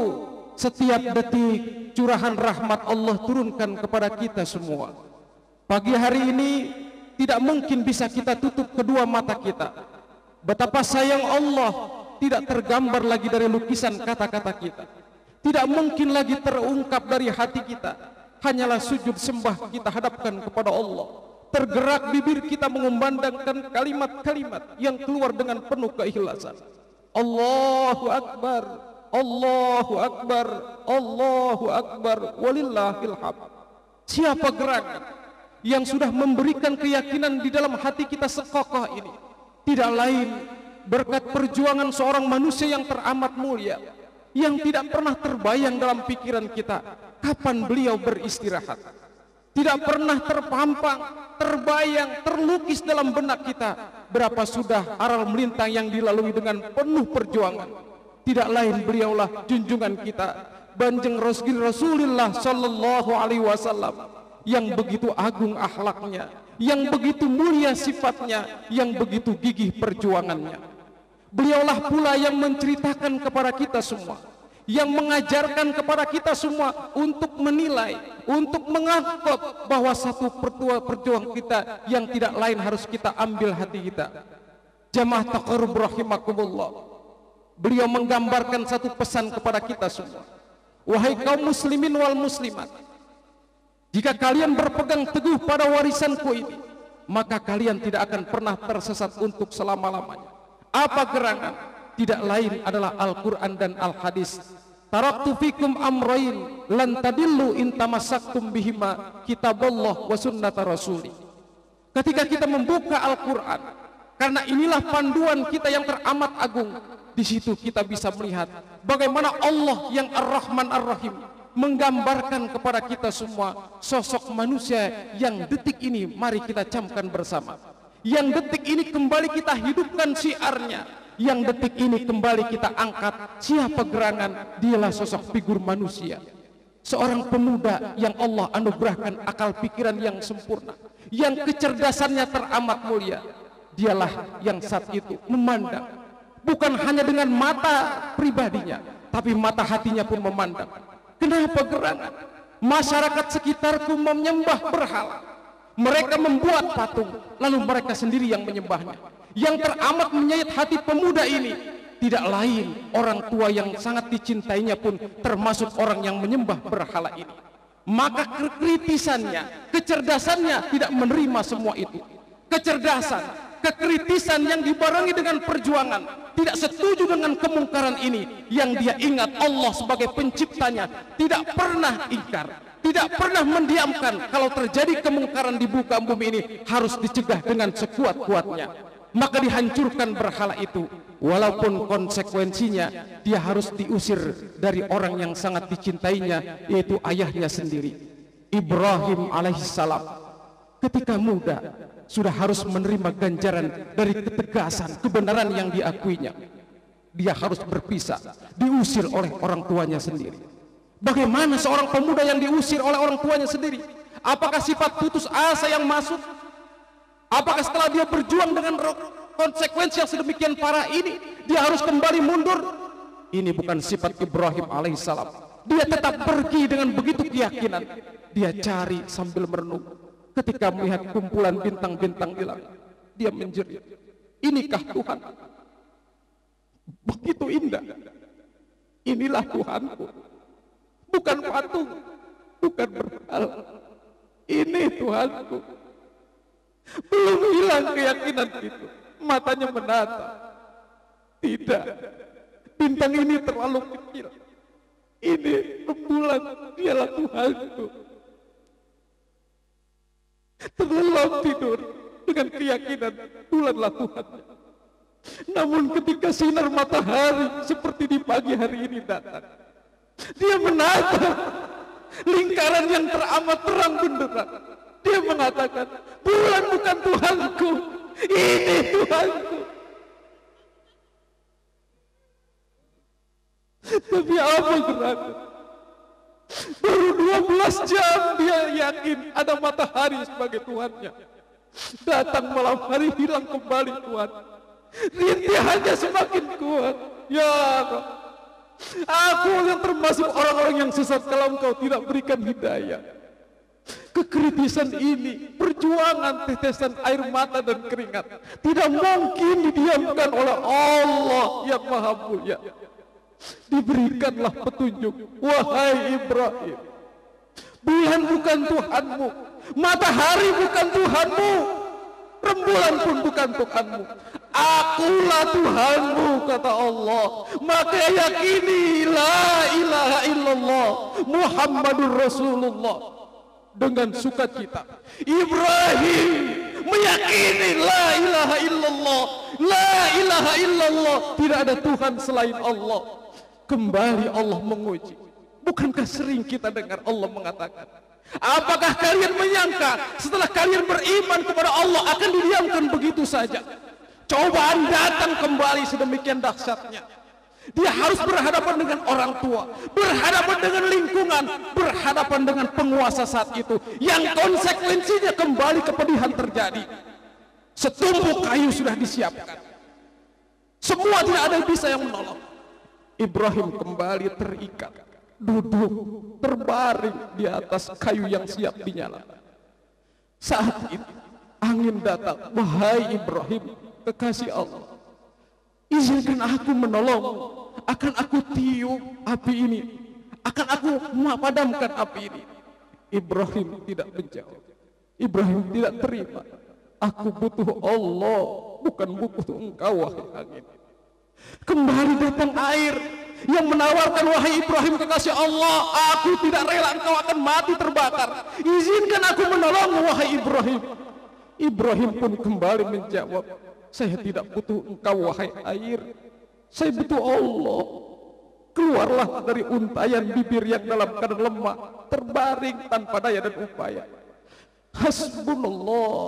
setiap detik curahan rahmat Allah turunkan kepada kita semua. Pagi hari ini tidak mungkin bisa kita tutup kedua mata kita. Betapa sayang Allah tidak tergambar lagi dari lukisan kata-kata kita. Tidak mungkin lagi terungkap dari hati kita. Hanyalah sujud sembah kita hadapkan kepada Allah. Tergerak bibir kita mengumandangkan kalimat-kalimat yang keluar dengan penuh keikhlasan. Allahu Akbar, Allahu Akbar, Allahu Akbar, walillahil hamd. Siapa gerangan yang sudah memberikan keyakinan di dalam hati kita sekokoh ini? Tidak lain berkat perjuangan seorang manusia yang teramat mulia, yang tidak pernah terbayang dalam pikiran kita kapan beliau beristirahat. Tidak pernah terpampang, terbayang, terlukis dalam benak kita berapa sudah aral melintang yang dilalui dengan penuh perjuangan. Tidak lain beliaulah junjungan kita, Banjeng Rasulullah sallallahu alaihi wasallam, yang begitu agung akhlaknya, yang begitu mulia sifatnya, yang begitu gigih perjuangannya. Beliaulah pula yang menceritakan kepada kita semua, yang mengajarkan kepada kita semua untuk menilai, untuk menganggap bahwa satu perjuangan kita yang tidak lain harus kita ambil hati kita. Jamaah taqarrub rahimakumullah, beliau menggambarkan satu pesan kepada kita semua. Wahai kaum muslimin wal muslimat, jika kalian berpegang teguh pada warisanku ini, maka kalian tidak akan pernah tersesat untuk selama-lamanya. Apa gerangan? Tidak lain adalah Al-Quran dan Al-Hadis. Taraktu fikum amrain lan tadillu in tamassaktum bihima kitaballah wa sunnata rasuli. Ketika kita membuka Al-Quran, karena inilah panduan kita yang teramat agung, di situ kita bisa melihat bagaimana Allah yang Ar-Rahman Ar-Rahim menggambarkan kepada kita semua sosok manusia yang detik ini mari kita camkan bersama, yang detik ini kembali kita hidupkan syiarnya, yang detik ini kembali kita angkat. Siapa gerangan? Dialah sosok figur manusia, seorang pemuda yang Allah anugerahkan akal pikiran yang sempurna, yang kecerdasannya teramat mulia. Dialah yang saat itu memandang bukan hanya dengan mata pribadinya, tapi mata hatinya pun memandang. Kenapa gerangan? Masyarakat sekitarku menyembah berhala, mereka membuat patung, lalu mereka sendiri yang menyembahnya. Yang teramat menyayat hati pemuda ini tidak lain orang tua yang sangat dicintainya pun termasuk orang yang menyembah berhala ini. Maka kekritisannya, kecerdasannya tidak menerima semua itu. Kecerdasan, kekritisan yang dibarengi dengan perjuangan, tidak setuju dengan kemungkaran ini, yang dia ingat Allah sebagai penciptanya, tidak pernah ingkar, tidak pernah mendiamkan kalau terjadi kemungkaran di muka bumi ini harus dicegah dengan sekuat-kuatnya. Maka dihancurkan berhala itu, walaupun konsekuensinya dia harus diusir dari orang yang sangat dicintainya, yaitu ayahnya sendiri. Ibrahim alaihissalam ketika muda sudah harus menerima ganjaran dari ketegasan kebenaran yang diakuinya. Dia harus berpisah, diusir oleh orang tuanya sendiri. Bagaimana seorang pemuda yang diusir oleh orang tuanya sendiri? Apakah sifat putus asa yang masuk? Apakah setelah dia berjuang dengan konsekuensi yang sedemikian parah ini, dia harus kembali mundur? Ini bukan sifat Ibrahim alaihissalam. Dia tetap pergi dengan begitu keyakinan. Dia cari sambil merenung. Ketika melihat kumpulan bintang-bintang di langit, dia menjerit, inikah Tuhan? Begitu indah. Inilah Tuhanku. Bukan patung, bukan berhala. Ini Tuhanku. Belum hilang keyakinan itu. Matanya menatap. Tidak. Bintang ini terlalu kecil. Ini rembulan, dialah Tuhanku. Terlelap tidur dengan keyakinan bulanlah Tuhannya. Namun ketika sinar matahari seperti di pagi hari ini datang, dia menatap lingkaran yang teramat terang benderang. Dia mengatakan, bulan bukan Tuhanku, ini Tuhanku. Tapi apa gerangan? Baru 12 jam dia yakin ada matahari sebagai Tuhannya. Datang malam hari, hilang kembali Tuhan. Rintihannya semakin kuat. Ya Rabb, aku yang termasuk orang-orang yang sesat kalau Engkau tidak berikan hidayah. Kekritisan ini, perjuangan tetesan air mata dan keringat, tidak mungkin didiamkan oleh Allah yang Maha Mulia. Diberikanlah petunjuk, wahai Ibrahim. Bulan bukan Tuhanmu, matahari bukan Tuhanmu, rembulan pun bukan Tuhanmu. Akulah Tuhanmu, kata Allah. Maka yakini la ilaha illallah Muhammadur Rasulullah. Dengan sukacita Ibrahim meyakini la ilaha illallah, la ilaha illallah, tidak ada Tuhan selain Allah. Kembali Allah menguji. Bukankah sering kita dengar Allah mengatakan, apakah kalian menyangka setelah kalian beriman kepada Allah akan didiamkan begitu saja? Cobaan datang kembali sedemikian dahsyatnya. Dia harus berhadapan dengan orang tua, berhadapan dengan lingkungan, berhadapan dengan penguasa saat itu, yang konsekuensinya kembali kepedihan terjadi. Setumpuk kayu sudah disiapkan, semua tidak ada yang bisa yang menolong. Ibrahim kembali terikat, duduk terbaring di atas kayu yang siap dinyalakan. Saat itu angin datang, wahai Ibrahim, kekasih Allah, izinkan aku menolongmu, akan aku tiup api ini, akan aku memadamkan api ini. Ibrahim tidak menjawab. Ibrahim tidak terima. Aku butuh Allah, bukan butuh engkau, wahai angin. Kembali datang air yang menawarkan, wahai Ibrahim kekasih Allah, aku tidak rela engkau akan mati terbakar. Izinkan aku menolongmu, wahai Ibrahim. Ibrahim pun kembali menjawab, saya tidak butuh engkau, wahai air. Saya butuh Allah. Keluarlah dari untayan bibir yang dalam keadaan lemah, terbaring tanpa daya dan upaya. Hasbunallah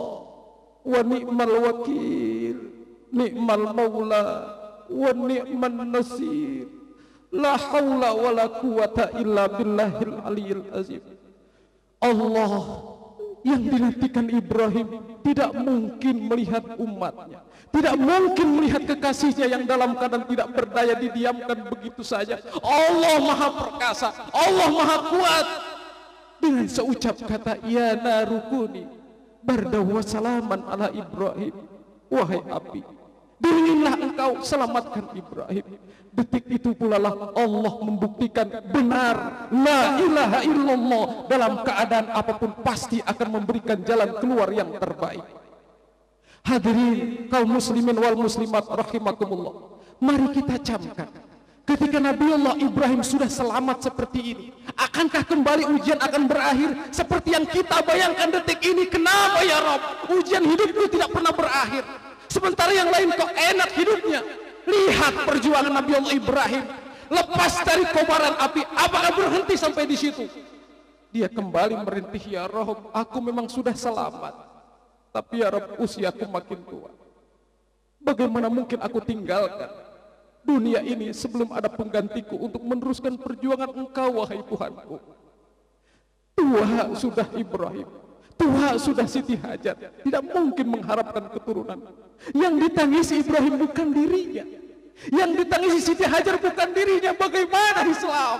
wa ni'mal wakil, ni'mal maula wa ni'man nasir. La haula wa la quwata illa billahil aliyil azim. Allah yang dinantikan Ibrahim tidak mungkin melihat umatnya, tidak mungkin melihat kekasihnya yang dalam keadaan tidak berdaya didiamkan begitu saja. Allah Maha Perkasa, Allah Maha Kuat. Dengan seucap kata, ya narukuni barda wa salaman ala Ibrahim, wahai api, dinginlah engkau, selamatkan Ibrahim. Detik itu pula lah Allah membuktikan benar la ilaha illallah, dalam keadaan apapun pasti akan memberikan jalan keluar yang terbaik. Hadirin kaum muslimin wal muslimat rahimakumullah, mari kita camkan, ketika Nabiullah Ibrahim sudah selamat seperti ini, akankah kembali ujian akan berakhir seperti yang kita bayangkan detik ini? Kenapa ya Rabb, ujian hidupku tidak pernah berakhir, sementara yang lain kok enak hidupnya? Lihat perjuangan Nabiullah Ibrahim, lepas dari kobaran api, apakah berhenti sampai di situ? Dia kembali merintih, ya Rabb, aku memang sudah selamat, tapi ya Rabb, usiaku makin tua. Bagaimana mungkin aku tinggalkan dunia ini sebelum ada penggantiku untuk meneruskan perjuangan engkau, wahai Tuhanku. Tua sudah Ibrahim, Tua sudah Siti Hajar, tidak mungkin mengharapkan keturunan. Yang ditangisi Ibrahim bukan dirinya, yang ditangisi Siti Hajar bukan dirinya. Bagaimana Islam?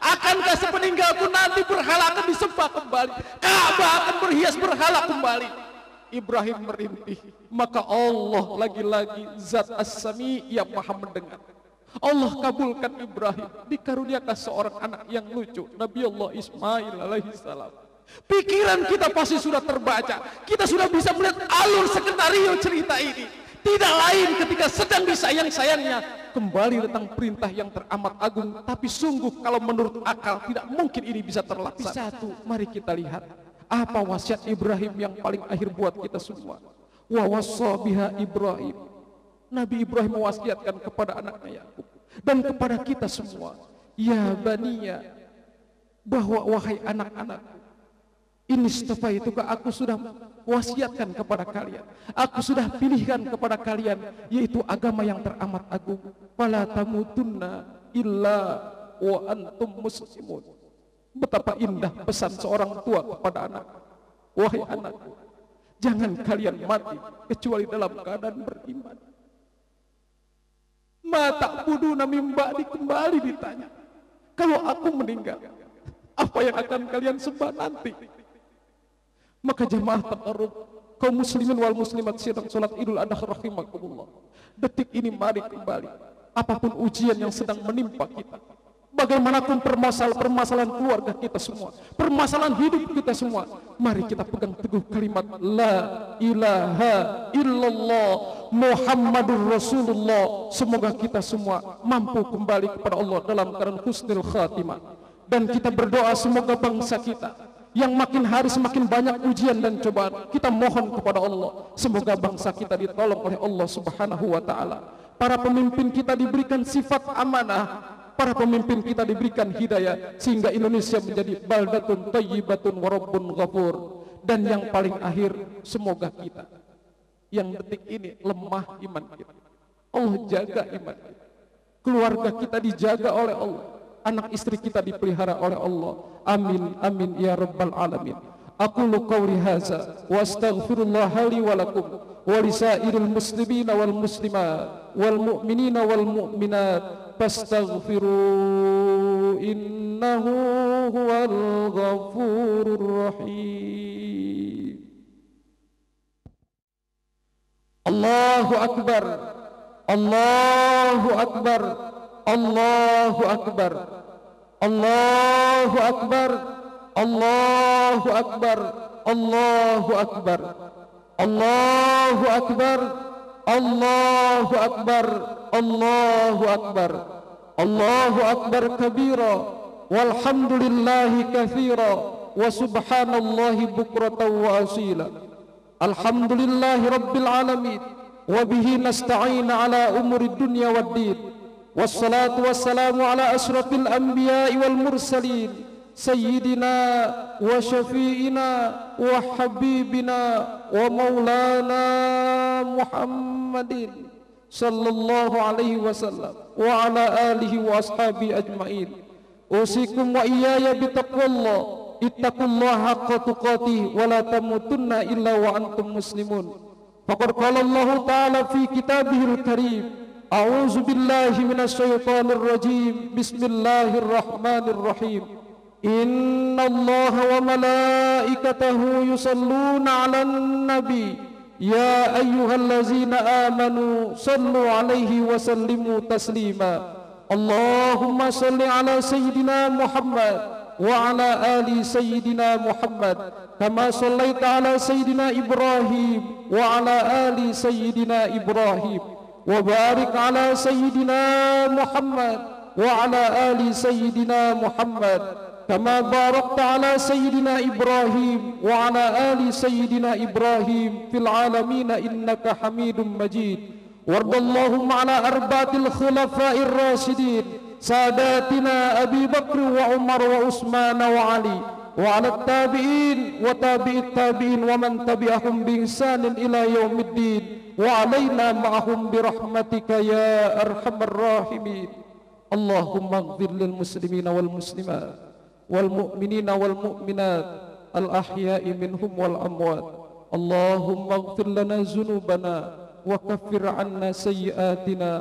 Akankah sepeninggalku nanti berhala akan disembah kembali, Ka'bah akan berhias berhala kembali? Ibrahim merintih, maka Allah lagi-lagi Zat As-Sami yang maha mendengar. Allah kabulkan Ibrahim, dikaruniakan seorang anak yang lucu, Nabi Allah Ismail alaihissalam. Pikiran kita pasti sudah terbaca, kita sudah bisa melihat alur skenario cerita ini. Tidak lain ketika sedang disayang-sayangnya, kembali datang perintah yang teramat agung. Tapi sungguh kalau menurut akal tidak mungkin ini bisa terlaksana. Satu, mari kita lihat apa wasiat Ibrahim yang paling akhir buat kita semua. Wa wassa biha Ibrahim, Nabi Ibrahim mewasiatkan kepada anaknya Yakub dan kepada kita semua, ya baniya, bahwa wahai anak-anakku, ini istafaituka, aku sudah wasiatkan kepada kalian, aku sudah pilihkan kepada kalian, yaitu agama yang teramat agung. Fala tamutunna illa wa antum muslimun. Betapa indah pesan seorang tua kepada anak. Wahai anakku, jangan kalian mati kecuali dalam keadaan beriman. Mata buduna mimba kembali ditanya, kalau aku meninggal, apa yang akan kalian sembah nanti? Maka jemaah takarrub, kaum muslimin wal muslimat sedang salat Idul Adha rahimakumullah. Detik ini mari kembali, apapun ujian yang sedang menimpa kita, bagaimanapun permasalahan keluarga kita semua, permasalahan hidup kita semua, mari kita pegang teguh kalimat la ilaha illallah Muhammadur Rasulullah. Semoga kita semua mampu kembali kepada Allah dalam keadaan husnul khatimah. Dan kita berdoa semoga bangsa kita yang makin hari semakin banyak ujian dan cobaan, kita mohon kepada Allah semoga bangsa kita ditolong oleh Allah Subhanahu wa taala. Para pemimpin kita diberikan sifat amanah, para pemimpin kita diberikan hidayah sehingga Indonesia menjadi baldatun thayyibatun wa rabbun ghafur. Dan yang paling akhir, semoga kita yang detik ini lemah iman kita, Allah jaga iman kita, keluarga kita dijaga oleh Allah, anak istri kita dipelihara oleh Allah. Amin amin ya rabbal alamin. Aqulu qawli hadza wa astaghfirullah li wa lakum wa lisairil muslimina wal muslimat wal mu'minina wal mu'minat fastaghfiru innahu huwal ghafurur rahim. Allahu akbar, Allahu akbar, Allahu akbar, Allahu akbar, Allahu akbar, Allahu akbar, Allahu akbar, Allahu akbar, Allahu akbar, Allahu akbar kabira, walhamdulillahi katsira, wa subhanallahi bukratan wa asila. Alhamdulillahi rabbil alamin, wa bihi nasta'in ala umuri dunya waddin. Wassalatu wassalamu ala asrafil anbiya'i wal mursalin, sayyidina wa syafi'ina wa habibina wa maulana Muhammadin sallallahu alaihi wasallam wa ala alihi wa ashabi ajma'in. Usikum wa iyaya bitaqwallah, ittaqullaha haqqa tuqatih wa la tamutunna illa wa antum muslimun. Faqad qala Allah ta'ala fi kitabihil karim, a'udzu billahi minasyaitonir rajim, bismillahirrahmanir rahim. Innallaha wa malaikatahu yusalluna 'alan nabi, ya ayyuhallazina amanu sallu 'alaihi wa sallimu taslima. Allahumma salli 'ala sayyidina Muhammad wa 'ala ali sayyidina Muhammad kama sallaita 'ala sayyidina Ibrahim wa 'ala ali sayyidina Ibrahim. وبارك على سيدنا محمد وعلى آل سيدنا محمد كما باركت على سيدنا إبراهيم وعلى آل سيدنا إبراهيم في العالمين إنك حميد مجيد. وارض اللهم على أربعة الخلفاء الراشدين ساداتنا أبي بكر وعمر وعثمان وعلي وعلى التابعين وتابع التابعين ومن تبعهم بإحسان إلى يوم الدين وعلينا معهم برحمتك يا أرحم الراحمين. اللهم اغفر للمسلمين والمسلمات والمؤمنين والمؤمنات الأحياء منهم والأموات اللهم اغفر لنا ذنوبنا وكفر عنا سيئاتنا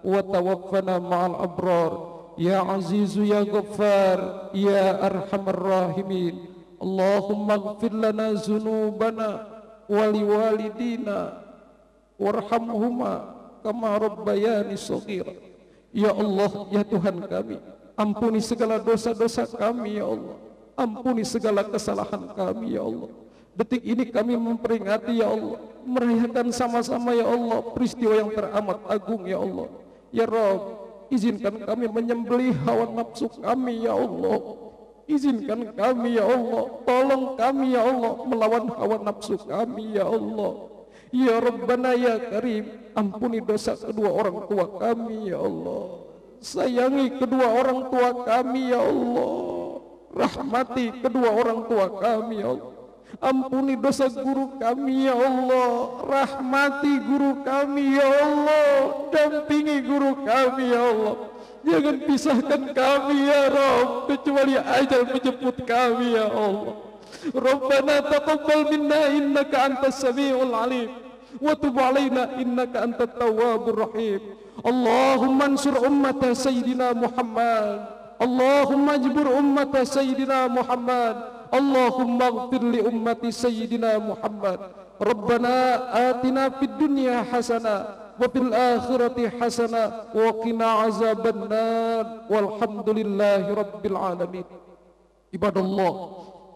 وتوفنا مع الأبرار يا عزيز يا غفار يا أرحم الراحمين اللهم اغفر لنا ذنوبنا ولوالدينا وارحمهما kama rabbayani shaghira. Ya Allah, ya Tuhan kami, ampuni segala dosa-dosa kami ya Allah, ampuni segala kesalahan kami ya Allah. Detik ini kami memperingati ya Allah, merayakan sama-sama ya Allah peristiwa yang teramat agung ya Allah. Ya Rabb, izinkan kami menyembelih hawa nafsu kami ya Allah. Izinkan kami ya Allah, tolong kami ya Allah melawan hawa nafsu kami ya Allah. Ya Rabbana ya Karim, ampuni dosa kedua orang tua kami ya Allah. Sayangi kedua orang tua kami ya Allah. Rahmati kedua orang tua kami ya Allah. Ampuni dosa guru kami ya Allah. Rahmati guru kami ya Allah. Dampingi guru kami ya Allah. Jangan pisahkan kami ya Rabb, kecuali ajal menjemput kami ya Allah. Rabbana taqabbal minna innaka antas samiul alim wa tub alaina innaka antat tawwabur rahim. Allahumma ansur ummata sayyidina Muhammad. Allahumma ajbur ummata sayyidina Muhammad. Allahumma ighfir li ummati sayyidina Muhammad. Rabbana atina fid dunya hasanah wa fil akhirati hasanah wa qina azabannar walhamdulillahi rabbil alamin. Ibadallah,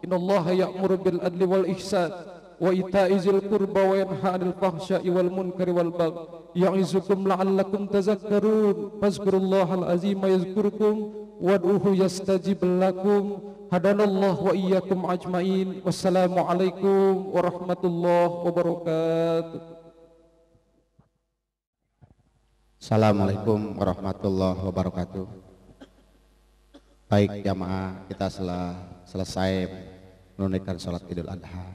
innallaha ya'muru bil adli wal ihsan wa ita'i dzil qurba wa yanha 'anil fahsya'i wal munkari wal baghi ya'izukum la'allakum tadhakkarun. Fazkurullahal azim yazkurkum wad'uhu yastajib lakum. Hadanallahu wa iyyakum ajmain. Wassalamu alaikum warahmatullahi wabarakatuh. Assalamualaikum warahmatullahi wabarakatuh. Baik jamaah, kita selesai menunaikan sholat Idul Adha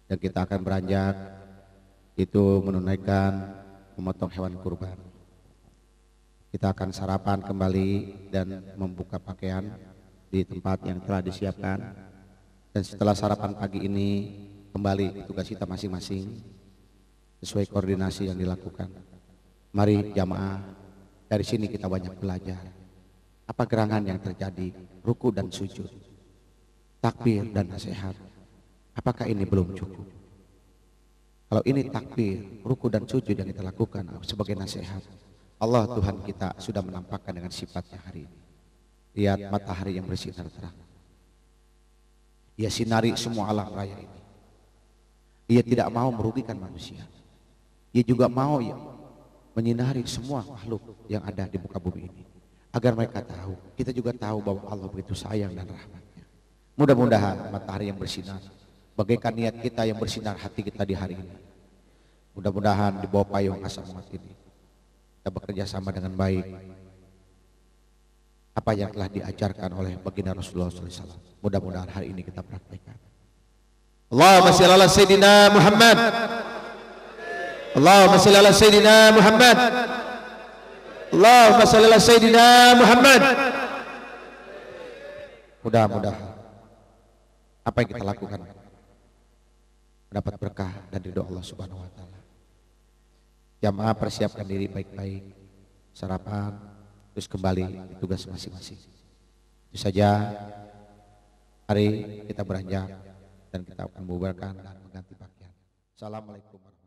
dan kita akan beranjak itu menunaikan memotong hewan kurban. Kita akan sarapan kembali dan membuka pakaian di tempat yang telah disiapkan, dan setelah sarapan pagi ini kembali tugas kita masing-masing sesuai koordinasi yang dilakukan. Mari jamaah, dari sini kita banyak belajar apa gerangan yang terjadi, ruku dan sujud, takbir dan nasihat. Apakah ini belum cukup? Kalau ini takbir, ruku dan sujud yang kita lakukan sebagai nasihat, Allah Tuhan kita sudah menampakkan dengan sifatnya hari ini. Lihat matahari yang bersinar terang, ia sinari semua alam raya ini. Ia tidak mau merugikan manusia, ia juga mau menyinari semua makhluk yang ada di muka bumi ini, agar mereka tahu, kita juga tahu bahwa Allah begitu sayang dan rahmatnya. Mudah-mudahan matahari yang bersinar bagaikan niat kita yang bersinar hati kita di hari ini. Mudah-mudahan di bawah payung asa umat ini kita bekerja sama dengan baik apa yang telah diajarkan oleh baginda Rasulullah SAW. Mudah-mudahan hari ini kita praktekkan. Allahumma shalli ala sayyidina Muhammad. Allahumma shalli ala sayyidina Muhammad. Allahumma shalli ala sayyidina Muhammad. Mudah-mudahan apa yang kita lakukan mendapat berkah dan ridho Allah Subhanahu wa taala. Jamaah persiapkan diri baik-baik, sarapan, terus kembali di tugas masing-masing. Itu saja, hari kita beranjak dan kita akan membubarkan dan mengganti pakaian. Assalamualaikum warahmatullahi wabarakatuh.